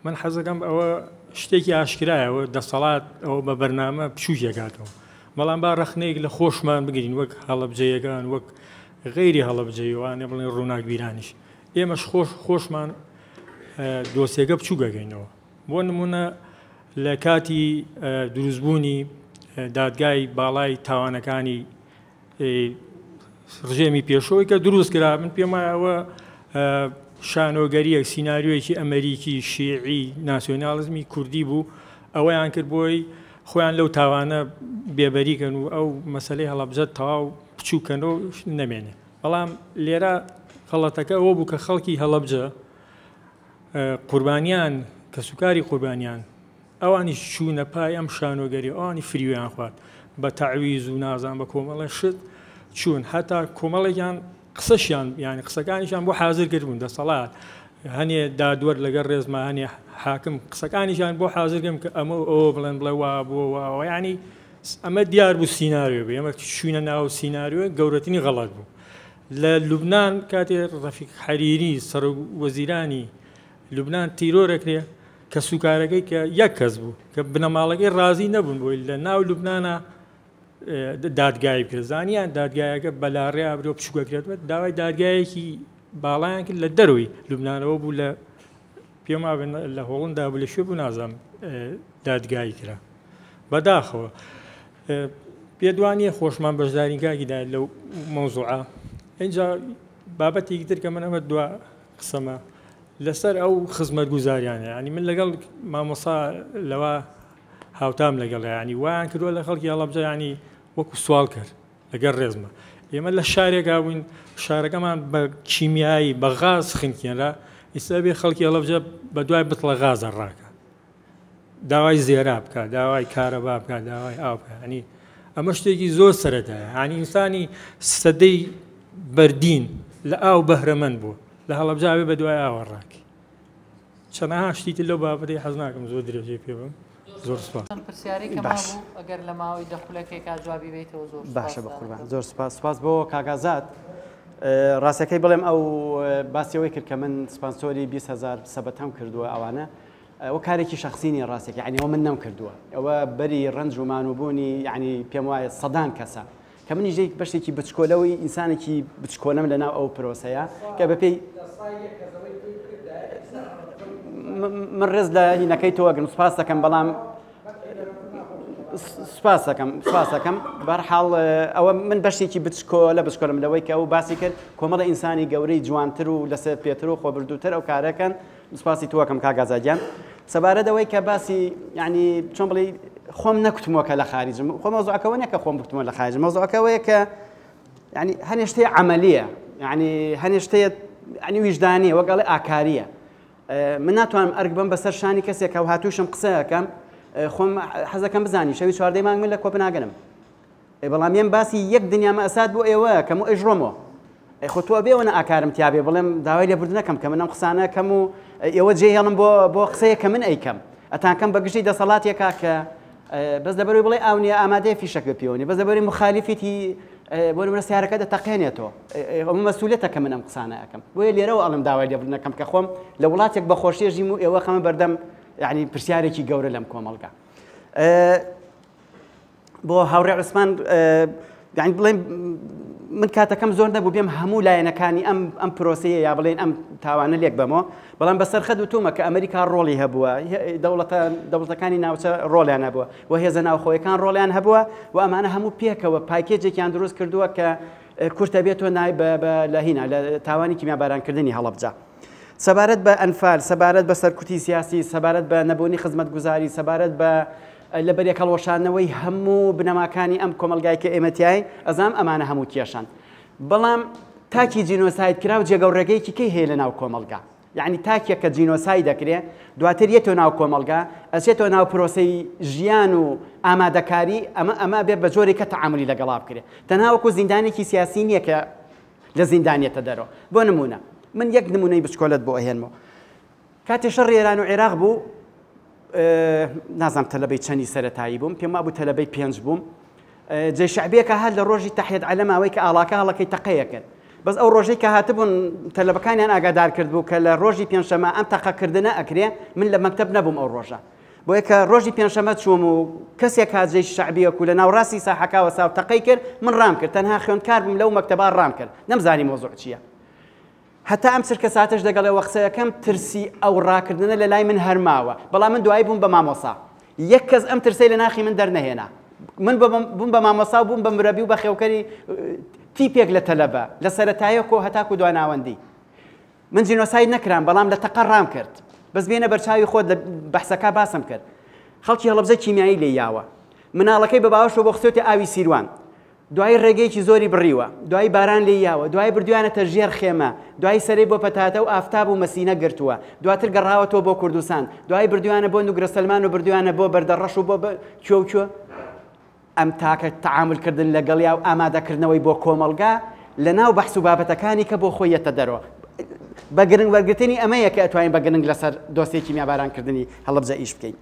من حەزەکەم ئەوە شتێکی ئاشکرایەوە دەسەڵات ئەوە بە بەرنامە بچووکێکاتەوە بەڵام با ڕەخنەیەک لە خۆشمان بگرین وەک هەڵەبجەیەکان وەک غەیری هەڵەبجەیوانێ بڵێن ڕووناک بیرانیش ئێمەش خۆشمان دۆسیەکە بچووکەکەینەوە بۆ نمونە لە کاتی دروستبوونی دادگای باڵای تاوانەکانی ڕژێمی پێشەوەی کە دروست کرا من پێم وایە شانۆگەریەک سیناریۆیەکی ئەمریکی شیعی ناسیۆنالیزمی کوردی بوو ئەوەیان کرد بۆی خۆیان لەو تاوانە بێبەریکەن و ئەو مەسەلەی هەڵەبجە تەواو بچووکەنەوە نەمێنێ بەڵام لێرە غەڵەتەکە ئەوە بوو کە خەڵکی هەڵەبجە قوربانیان کە سوکاری قوربانیان ئەوانی چوونە پای ئەم شانۆگەری ئەوانی فریویان خوارد بە تەعویز و نازان بە کۆمەڵە شت چوون هەتا کۆمەڵێکیان قسەشیان یانی قسەکانیشان بۆ حازر کردبوون دەسەڵات هەنێ دادوەر لەگەر ڕێزما هەنێ حاکم قسەکانیشان بۆ حازرگەم کە ئەمە ئەوە بڵێن بڵێ وا بووە ینی ئەمە دیار بوو سیناریۆ بێ ئەمە چوونە ناو سیناریۆ گەورەترینی غەڵەت بوو لە لوبنان کاتێ ڕەفیق حەریری سەر وەزیرانی لوبنان تیرۆرەکرێ کە سوکارەکەی کە یەک کەس بوو کە بنەماڵەکەی ڕازی نەبوون بۆی لە ناو لوبنانە دادگای کرد زانیان دادگایەکە بەلاڕێ برۆ بچووکەکرێتوە داوای دادگایەکی باڵیان کرد لە دەروی لوبنانەوە بوو لە پێم لە هۆڵندا بوو لە شوێ بوو نازام دادگای کرا بەداخەوە پێدوانیە خۆشمان بەشداریگاکیدا لەو مەوزوعە اینجا بابەتێکی تر کە من ئەمە دوا قسەمە لەسەر ئەو خزمەت گوزاریانە ینی من لەگەڵ مامۆستا لەوە هاوتام لەگەڵ ینی وایان کردووە لە خەڵکی هەڵەبجە ینی وەکو سوال کرد لەگەڵ ڕێزمە ئێمە لە شارێکا بووین شارەکەمان بە کیمیایی بە غاز خنکێنرا ئێستا بێ خەڵکی هەڵەبجە بە دوای بتڵە غازە ڕاکە داوای زێرا بکە داوای کارەبا بکە داوای ئاو بکە ینی ئەمە شتێکی زۆر سەرەتایە ینی ئینسانی سەدەی بەردین لە ئاو بەهرەمەند بوو لە هەڵەبجا بێ بە دوای ئاوە ڕاکی چەندەها شتیتر لەو بابەتی حەز ناکەم زۆر درێژەی پێ بم زۆر سپاس پرسیاری کە مابوو ئەگەر لە ماوەی دەخولەکێکا جوابی بیتەوە زۆر باشە بە قوربان زۆر سپاس بۆ کاگازات ڕاستەکەی بڵێم ئەو باسیەوەی کرد کە من سپانسۆری 20,000 سەبەتەم کردووە ئەوانە ئەوە کارێکی شخصینی ڕاستێکی یعنی ئەوە من نەم کردووە ئەوە بەری ڕنج و مانوبوونی یعنی پێم وایە سەدان کەسە کە منیش بەشێکی بچکۆلەوەی ئینسانێکی بچکۆلەم لەناو ئەو پرۆسەیە کە بەپێی من ڕێز لە هینەکەی تۆ ئەگەم سوپاس دەکەم بەڵام سوپاس دەکەم بەرحاڵ ئەوە من بەشێکی بچکۆلەم لەوەی کە ئەو باسی کرد کۆمەڵە ئینسانی گەورەی جوانتر و لەسەر پێتر و خۆبردووتر ئەو کارەکەن سوپاسی تۆکەم کاگازاجیان سەبارەتەوەی کە باسی یعنی چۆن بڵێ خۆم نەکوتمەوە لە خارجم خۆ مەوزوعەکەەوە نیە کە خۆم بکوتمە لە خارج مەوزوعەکەوەیە کە یعنی هەنێ شتەیە عەمەلیە یعنی هەنێ شتەیە ینی ویژدانیە وەگەڵی ئاکاریە من ناتوانم ئەرگ بم بەسەر شانی کەسێک ئەو هاتووشم قسەکەم خۆم حەزەکەم بزانی شەوی 14 مانگ من لە کۆپنهاگنم بەڵام ێم باسی یەک دنیامە ئەسات بۆ ئێوە کەم و ئەژڕۆمەوە خۆ تۆ بێوەنە ئاکارم تیاابێ بڵێم داوای لێبوردنەکەم کە منم قسانەکەم و ئێوە جێ هێڵم بۆ قسەیە کە من ئەیکەم ئەتانکەم بەگشتی دەسەڵاتێکا کە بەس دەبەروی بڵێ ئاونیە ئامادەیە فیشەک بپیۆنی بەس دەبەری مخالیفیتی بۆ نمونە سیارەکە دەتەقێنێتەوە ئەمە مەسئولیەتە کە منم قسانە ئەەکەم بۆیە لێرەوە ئەڵم داوای لێبوردنەکەم کە خۆم لە وڵاتێک بە خۆشیێژیم و ئێوە خەمە بەردەم یعنی پرسیارێکی گەورە لەم کۆمەڵگا بۆ هاوڕێ عوسمان یعنی بڵێم من کاتەکەم زۆر نەبوو بێم هەموو لایەنەکانی ئەم پرۆسەیە یا بڵێن ئەم تاوانە لێک بەمەوە بەڵام بەسەر خەت وتومە کە ئەمریکا ڕۆڵی هەبووە دەوڵەتەکانی ناوچە ڕۆڵیان هەبووە و هێزە ناوخۆیەکان ڕۆڵیان هەبووە و ئەمانە هەموو پێکەوە پاکێجێکیان دروست کردووە کە کورتە بێتەوە نای لە هینە لە تاوانی کیمیابارانکردنی هەڵەبجە سەبارەت بە ئەنفال سەبارەت بە سەرکوتی سیاسی سەبارەت بە نەبوونی خزمەتگوزاری سەبارەت بە لەبەر هەڵوەشانەوەی هەموو بنەماکانی ئەم کۆمەلگای کە ئێمەتیایی ئەزام ئەمانە هەموو کێشان بەڵام تاکی جینۆساید کرا و جێگەوڕێگەیەکی کەی هەیە لە ناو کۆمەلگا یعنی تاکێک کە جینۆسای دەکرێت دواتر یەتەوە ناو کۆمەلگا ئەچێتەوە ناو پرۆسەی ژیان و ئامادەکاری ئەمە بێت بە جۆرێکە تەعاملی لەگەڵا بکرێت تەنها وەکو زیندانێکی سیاسی نییە کە لە زیندانێتە دەرەوە بۆ نمونە من یەک نمونەی بچکۆلت بۆ ئەهێنمەوە کاتێ شەڕی ئێران و عێراق بوو نازانم تەلەبەی چەندی سەرەتایی بووم پێم وابوو تەلەبەی 5 بووم جێ شەعبیەکە هات لە ڕۆژی تەحید عەلەماوەی کە ئاڵاکە هەڵەکەی تەقەیە کرد بەس ئەو ڕۆژەی کە هاتبوون تەلەبەکانیان ئاگادار کرد بوو کە لە ڕۆژی پێنجشەمە ئەم تەقەکردنە ئەکرێ من لە مەکتەب نەبووم ئەو ڕۆژە بۆیە کە ڕۆژی پێنجشەمە چووم و کەسێک هات جێی شەعبیەک و لە ناوڕاستی ساحەکەوە ساو تەقەی کرد من ڕام کرد تەنها خوێندکار بووم لەو مەکتەبا ڕام کرد نەمزانی مۆزوع چییە هەتا ئەم چرکە ساتش دەگەڵێەوە قسەیەکەم ترسی ئەو ڕاکردنە لە لای من هەرماوە بەڵام من دوایی بووم بە مامۆسا یەک کەس ئەم ترسەی لە ناخی من دەرنەهێنا من بووم بە مامۆسا و بووم بە مرەبی و بە خێوکەری تیپێک لە تەلەبە لە سەرەتایەک و هەتاکو دواناوەندی من جینۆساید نەکرام بەڵام لە تەقە ڕام کرد بەس بێنە بەرچاوی خۆت لە بەحسەکە باسم کرد خەڵکی هەڵەبجە کیمیایی لێیاوە مناڵەکەی بە باوەشەوە بۆ خستێتی ئاوی سیروان دوای ڕێگەیەکی زۆری بڕیوە دوای باران لێیاوە دوای بردویانەتە ژێر خێمە دوای سەرەی بۆ پەتاتە و ئافتاب و مەسینە گرتووە دواتر گەڕاوەتەوە بۆ کوردستان دوای بردویانە بۆ نوگرە سەلمان و بردویانە بۆ بەردەڕەش و بۆ کوێ ئەم تاکە تەعاملکردن لەگەڵیا و ئامادەکردنەوەی بۆ کۆمەلگا لە ناو بەحس و بابەتەکانی کە بۆ خۆی یەتە دەرەوە بە گرنگ وەرگرتنی ئەمەیە کە ئەتوانین بە گرنگ لەسەر دۆسێکی کیمیابارانکردنی هەڵەبجە ئیش بکەین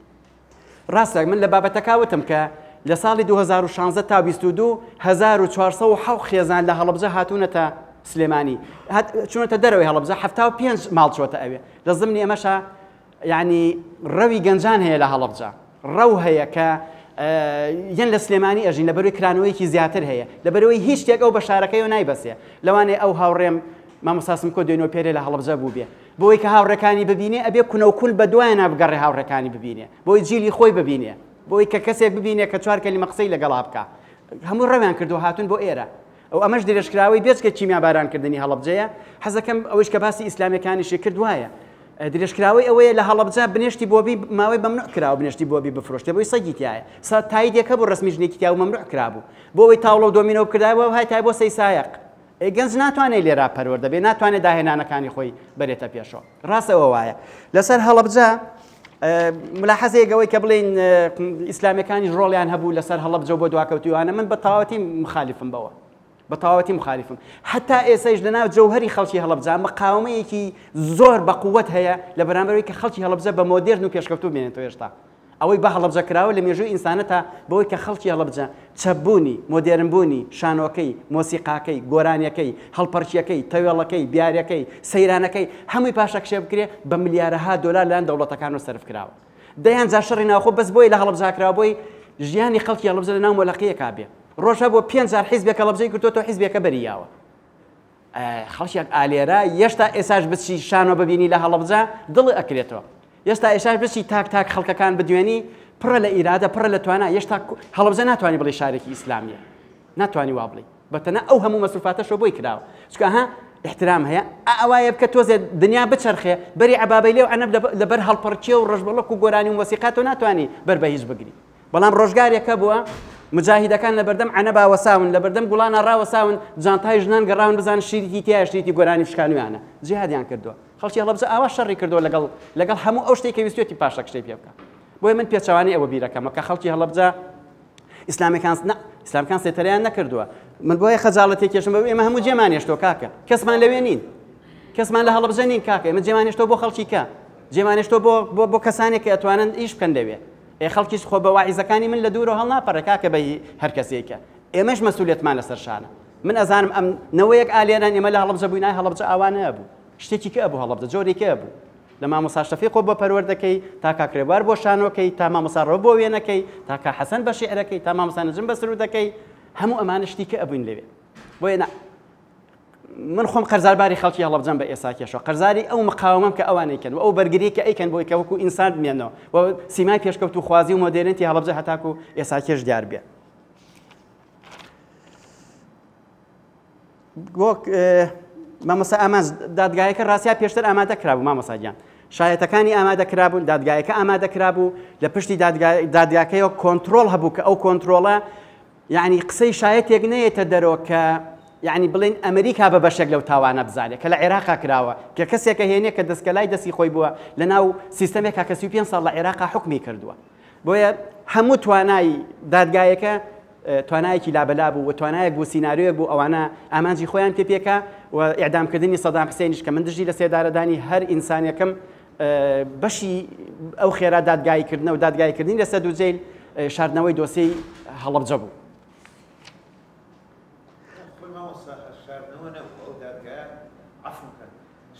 ڕاستە من لە بابەتەکە وتم کە لە ساڵی 2016 تا 22 1407 خێزان لە هەڵەبجە هاتوونەتە سلێمانی چونەتە دەرەوەی هەڵەبجە 75 ماڵ چۆتە ئەوێ لە زمانی ئەمەشە یعنی ڕەوی گەنجان هەیە لە هەڵەبجە ڕەو هەیە کە یەن لە سلێمانی ئەژین لەبەروی کرانەوەیکی زیاتر هەیە لەبەرەوەی هیچ شتێک ئەو بە شارەکەی و نایبەسێ لەوانەیە ئەو هاوڕێم مامۆساسم کۆ دوێنەوە پێرێ لە هەڵەبجە بوو بێ بۆی کە هاوڕەکانی ببینێ ئەبێ کونەوکون بە دوایانە بگەڕێ هاوڕەکانی ببینێ بۆی جیلی خۆی ببینێ بۆی کە کەسێک ببینێ کە چوار کەلیمە قسەی لەگەڵا بکە هەموو ڕەویان کردو هاتون بۆ ئێرە ئەو ئەمەش درێژکراوەی بێچکە کیمیابارانکردنی هەڵەبجەیە حەزەکەم ئەوەش کە باسی ئیسلامیەکانیشی کردوایە درێژکراوەی ئەوەیە لە هەڵەبجە بنێشتی بۆبی ماوەی مەمنوع کراوە بنێشتی بۆبی بفرۆشتێ بۆی سەگی تایە سا تاییدێکە بۆ ڕسمی ژنێکی تیا و مەمنوع کرابوو بۆ ئەوەی تاوڵە و دۆمینۆ بکردایەوە های تای بۆ سەی سایق گەنج ناتوانێت لێرا پەروەردە بێ ناتوانێت داهێنانەکانی خۆی بەرێتە پێشەوە ڕاستەوە وایە لەسەر هەڵەبجە ملاحەزەیەکەوەی کە بڵێن ئیسلامیەکانی ڕۆڵیان هەبوو لەسەر هەڵەبجە بۆ دواکەوتویانە من بە تەواوەتی مخالفم بەوە بە تەواوەتی مخالفم هەتا ئێسەش لەناو جەوهەری خەڵکی هەڵەبجە مقاومەیەکی زۆر بە قووەت هەیە لە بەرامبەرەوەی کە خەڵکی هەڵەبجە بە مۆدێرن و پێشکەوتوو بێنێتەوە هێشتا ئەوەی بە هەڵەبجە کراوە لە مێژووی ئینسانەتە بەوەی کە خەڵکی هەڵەبجە چەبوونی مۆدێرنبوونی شانۆکەی مۆسیقاکەی گۆرانیەکەی هەڵپەرچیەکەی تەوێڵەکەی بیارەکەی سەیرانەکەی هەمووی پاشە کشێ بکرێ بە ملیارەها دۆلار لەلایەن دەوڵەتەکان و سەرف کراوە دەیان جا شەڕی ناوخۆ بەس بۆی لە هەڵەبجە کراوە بۆی ژیانی خەڵکی هەڵەبجە لە ناو مۆلەقەیەکا بێ ڕۆژە بۆ 5,000 حیزبێکە هەڵەبجەی کردوتەوە حیزبێکە بەریاوە خەڵکیێک ئالێرە هێشتا ئێساش بچی شانۆ ببینی لە هەڵەبجە دڵی ئەکرێتەوە هێشتا ئێساش بچی تاک خەڵکەکان بدوێنی پڕە لە ئیرادە پڕە لە توانە هێشتا هەڵەبجە ناتوانانی بڵێ شارێکی ئیسلامیە ناتوانانی وا بڵێ بەتەنە ئەو هەموو مەسروفاتەشەوە بۆی کراوە چکە ها احترام هەیە ئەوایە بکە تۆزێ دنیا بچەرخێ بەری عەبابەی لێو عەنەب لەبەر هەڵپەرچێ و ڕەشبەڵۆک و گۆرانی و وەسیقات و ناتوانانی بەر بە هیچ بگری بەڵام ڕۆژگارێکە بووە مجاهیدەکان لە بەردەم عەنەبا وەساون لە بەردەم گوڵانە ڕاوەساون جانتای ژنان گەڕاون بزان شیرکی تیا شتێکی گۆرانی فشکانویانە جیهادیان کردووە خەڵکی هەڵەبجە ئاوا شەڕی کردووە لەگەڵ هەموو ئەو شتێکی ویستێتی پاشە کشتەی پێ بکە بۆیە من پێچەوانی ئەوە بیرەکەمە کە خەڵکی هەڵەبجە ئیسلامەکان سێتەرەیان نەکردووە من بۆیە خەجاڵەتێک کێشم بە ئێمە هەموو جێمانێشتەوە کاکە کەسمان لەوێ نین کەسمان لە هەڵەبجە نین کاکە ئێمە جێمانێشتەوە بۆ خەڵکی کە جێمانێشتەوە بۆ کەسانێک کە ئەتوانن ئیش بکەن لەوێ خەڵکیش خۆ بە واعیزەکانی من لە دوورەوە هەڵ ناپەڕێ کاکە بە هەر کەسێکە ئێمەش مەسئولیەتمان لەسەر شانە من ئەزانم ئەم نەوەیەک ئالێران ئێمە لە هەڵەبجە بووینای هەڵەبجە ئاوانە هەبوو شتێکی کە هەبوو هەڵەبجە جۆرێکی هەبوو لە مامۆستا شەفیق بۆ پەروەردەکەی تا کاکرێبوار بۆ شانۆکەی تا مامۆستا ڕۆ بۆ وێنەکەی تا کا حەسەن بە شیعرەکەی تا مامۆستا نەجم بە سرودەکەی هەموو ئەمانشتی کە ئەبووین لەوێ بۆیە من خۆم قەرزارباری خەڵکی هەڵەبجەم بە ئێسا کێشەوە قەرزاری ئەو مقاومەم کە ئەوانەیەکەن و ئەو بەرگری کە ئەیکەن بۆی کە وەکو ئینسان بمێنەوە و سیمای پێشکەوت و خوازی و مۆدێرنتی هەڵەبجە هەتاکو ئێسا کێش دیار بێ مامۆستا ئامانج دادگایەکە ڕاستیا پێشتر ئامادە کرابوو مامۆستاگیان شایەتەکانی ئامادە کرابوون دادگایەکە ئامادە کرابوو لە پشتی دادگاکەیەوە کۆنتترۆل هەبوو کە ئەو کۆنتترۆڵە یعنی قسەی شایەتێک نەیەتە دەرەوە کە یعنی بڵێن ئەمریکا بە بەشێک لەو تاوانە بزانێت کە لە عێراقا کراوە کە کەسێکە هێنێ کە دەستکەلای دەستی خۆی بووە لە ناو سیستەمێکا کە 35 ساڵ لە عێراقا حکمی کردووە بۆیە هەموو توانای دادگایەکە توانایەکی لابەلا بوو و توانایەک بوو سیناریۆیەک بوو ئەوانە ئامانجی خۆیان پێکە و ئیعدامکردنی سەدام حوسێنیش کە من دژی لە سێدارەدانی هەر ئینسانێکم بەشی ئەو خێرا دادگایکردنە و دادگایکردنی لە سەد و جێل شاردنەوەی دۆسەی هەڵەبجە بوو.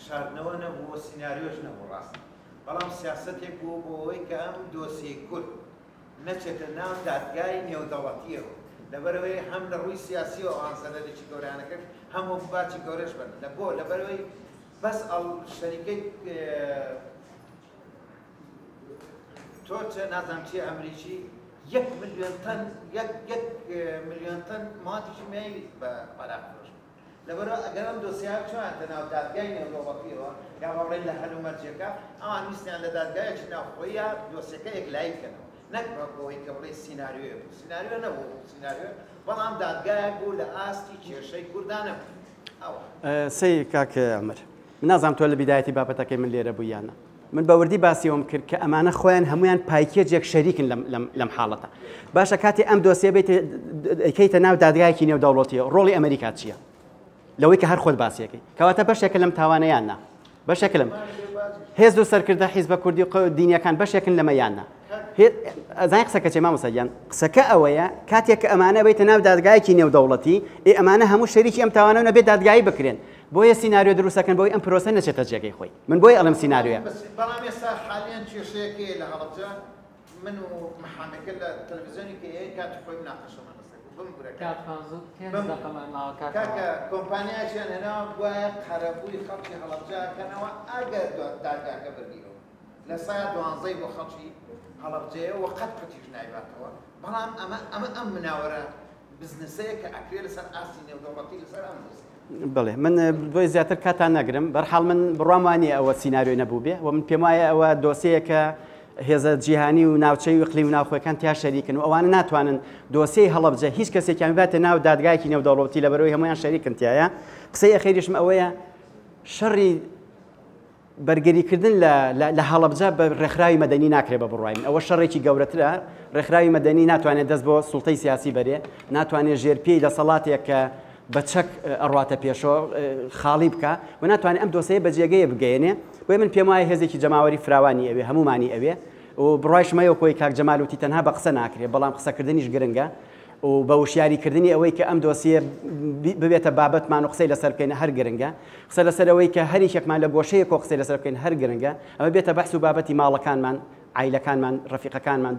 شاردنەوە نەبووە سیناریۆش نەبوو ڕاست بەڵام سیاسەتێک بوو بۆ ئەوەی کە ئەم دۆسیە کورد نەچێتە ناو دادگای نێودەوڵەتیەوە لەبەرەوەی هەم لە ڕووی سیاسی و ئەوان سەرەرێکی گەورانەکەن هەموو باچی گەورەش بن لە بۆ لەبەرەوەی بەس شەریکەی تۆ چە نازانم چی ئەمریکی 1 ملیۆن تەن 1 ملیۆن تەن ماتی ژمێری بە عێراق فرۆشت لەبەرەوە ئەگەر ئەم دۆسیار چۆنتە ناو دادگای نێودەوڵەتیەوە یا بەڵێن لە هەلومەرجەکە ئەوان ویستیان لە دادگایەکی ناوخۆیە دۆسیەکە یەکلاییکەنەوە نەک بەبەوەی کە بڵێ سیناریۆیە بوو سیناریۆ نەبوو سیناریۆ بەڵام دادگایەک بوو لە ئاستی کێشەی کوردانە بوو. سەی کاکە ئەمر من نازانم تۆ لە بیدایەتی بابەتەکەی من لێرە بوویانە من بەوردی باسیەوەم کرد کە ئەمانە خۆیان هەمویان پایکێجێک شەریکن لەم حاڵەتە باشە کاتی ئەم دۆسیە بێتە ناو دادگایەکی نێودەوڵەتیە ڕۆڵی ئەمریکا چییە لەوەی کە هەر خۆت باسیەکەی کەواتە بەشێکە لەم تاوانەیاننا بەشێک لەم هێز و سەرکردە حیزبە کوردی و دینیەکان بەشێکن لەمەیاننا ئەزای قسەکە چێ مامۆستاگیان قسەکە ئەوەیە کاتێک کە ئەمانە بێتە ناو دادگایەکی نێودەوڵەتی ئەمانە هەموو شەریکی ئەم تاوانە نەبێت دادگایی بکرێن بۆیە سیناریۆ دروستەکەن بۆی ئەم پرۆسە نەچێتە جێگەی خۆی من بۆی ئەڵم سیناریۆیە بەڵام ئێستا حالیان کێشەیەکی لە هەڵەبجە من و محامەکە لە تەلەڤیزیۆنی کە کاتی خۆی مناقەشەمان کاکە کۆمپانیایان هێناوە وایە قەرەبووی خەڵکی هەڵەبجەکەنەوە ئەگەر دادگاکە بەرگیرەوە لە سایە 12 بۆ خەڵکی هەڵەبجەیە و قەت قەتیش نایباتەوە بەڵام ئەم مناوەرە بزنسەیە کە ئەکرێ لەسەر ئاستی نێودەوڵەتی لەسەر ئەم بڵێ من بۆی زیاتر کاتان نەگرم بەرحاڵ من بڕوام وانێ ئەوە سیناریۆی نەبوو بێ و من پێم وایە ئەوە دۆسەیەکە هێزە جیهانی و ناوچەی و قلیم و ناوخۆیەکان تیا شەریکن و ئەوانە ناتوانن دۆسەی هەڵەبجە هیچ کەسێکیان باتە ناو دادگایەکی نێودەوڵەتی لەبەرەوەی هەمویان شەریکن تایە قسەی ئەخیریشم ئەوەیە شەڕی بەرگریکردن لە هەڵەبجە بە ڕێکخراوی مەدەنی ناکرێت بە بڕوایم ئەوە شەڕێکی گەورەترە ڕێکخراوی مەدەنی ناتوانێت دەست بۆ سوڵتەی سیاسی بەرێ ناتوانێت ژێرپێی لە سەڵاتێک کە بە چەک ئەڕاتە پێشەوە خاڵی بکە و ناتوانێت ئەم دۆسەیە بە جێگەیە بگەێنێ بۆیە من پێم وایە هێزێکی جەماوەری فراوانی ئەوێ هەمومانی ئەوێ و بڕایشمەیە کۆی کاک جەمال وتی تەنها بە قسە ناکرێت بەڵام قسەکردنیش گرنگە و بە وشیاریکردنی ئەوەی کە ئەم دۆسیە ببێتە بابەتمان و قسەی لەسەر بکەین هەر گرنگە قسە لەسەرەوەی کە هەریشێکمان لە گۆشەیەک قسەی لەسەر بکەین هەر گرنگە ئەمە بێتە بەحس و بابەتی ماڵەکانمان عیلەکانمان ڕەفیقەکانمان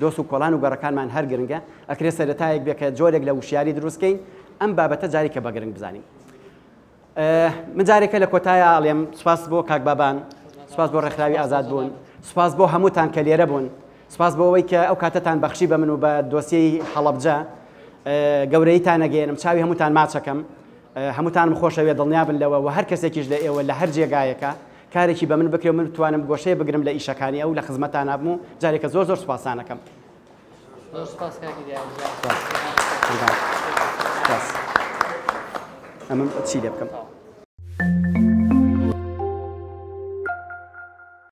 دۆست و کۆڵان و گەڕەکانمان هەر گرنگە ئەکرێت سەرەتایەک بێت کە جۆرێک لە وشیاری دروستکەین ئەم بابەتە جارێکە بە گرنگ بزانین من جارێکە لە کۆتایە ئاڵێم سوپاس بۆ کاک بابان سوپاس بۆ ڕێکخراوی ئازاد بوون سوپاس بۆ هەمووتان کە لێرە بوون سپاس بۆ ئەوەی کە ئەو کاتتان بەخشی بە من و بە دۆسیەی هەڵەبجە گەورەیتان نەگەێنم چاوی هەمووتان ماچەکەم هەمووتانم خۆشەوێ دڵنیابن لەوە و هەر کەسێکیش لە ئێوە لە هەر جێگایەکە کارێکی بە من بکرێ و من بتوانم گۆشەیە بگرم لە ئیشەکانی ئەو لە خزمەتان نابم و جارێکە زۆر زۆر سوپاسانەکەم ئەمە چی لێ بکەم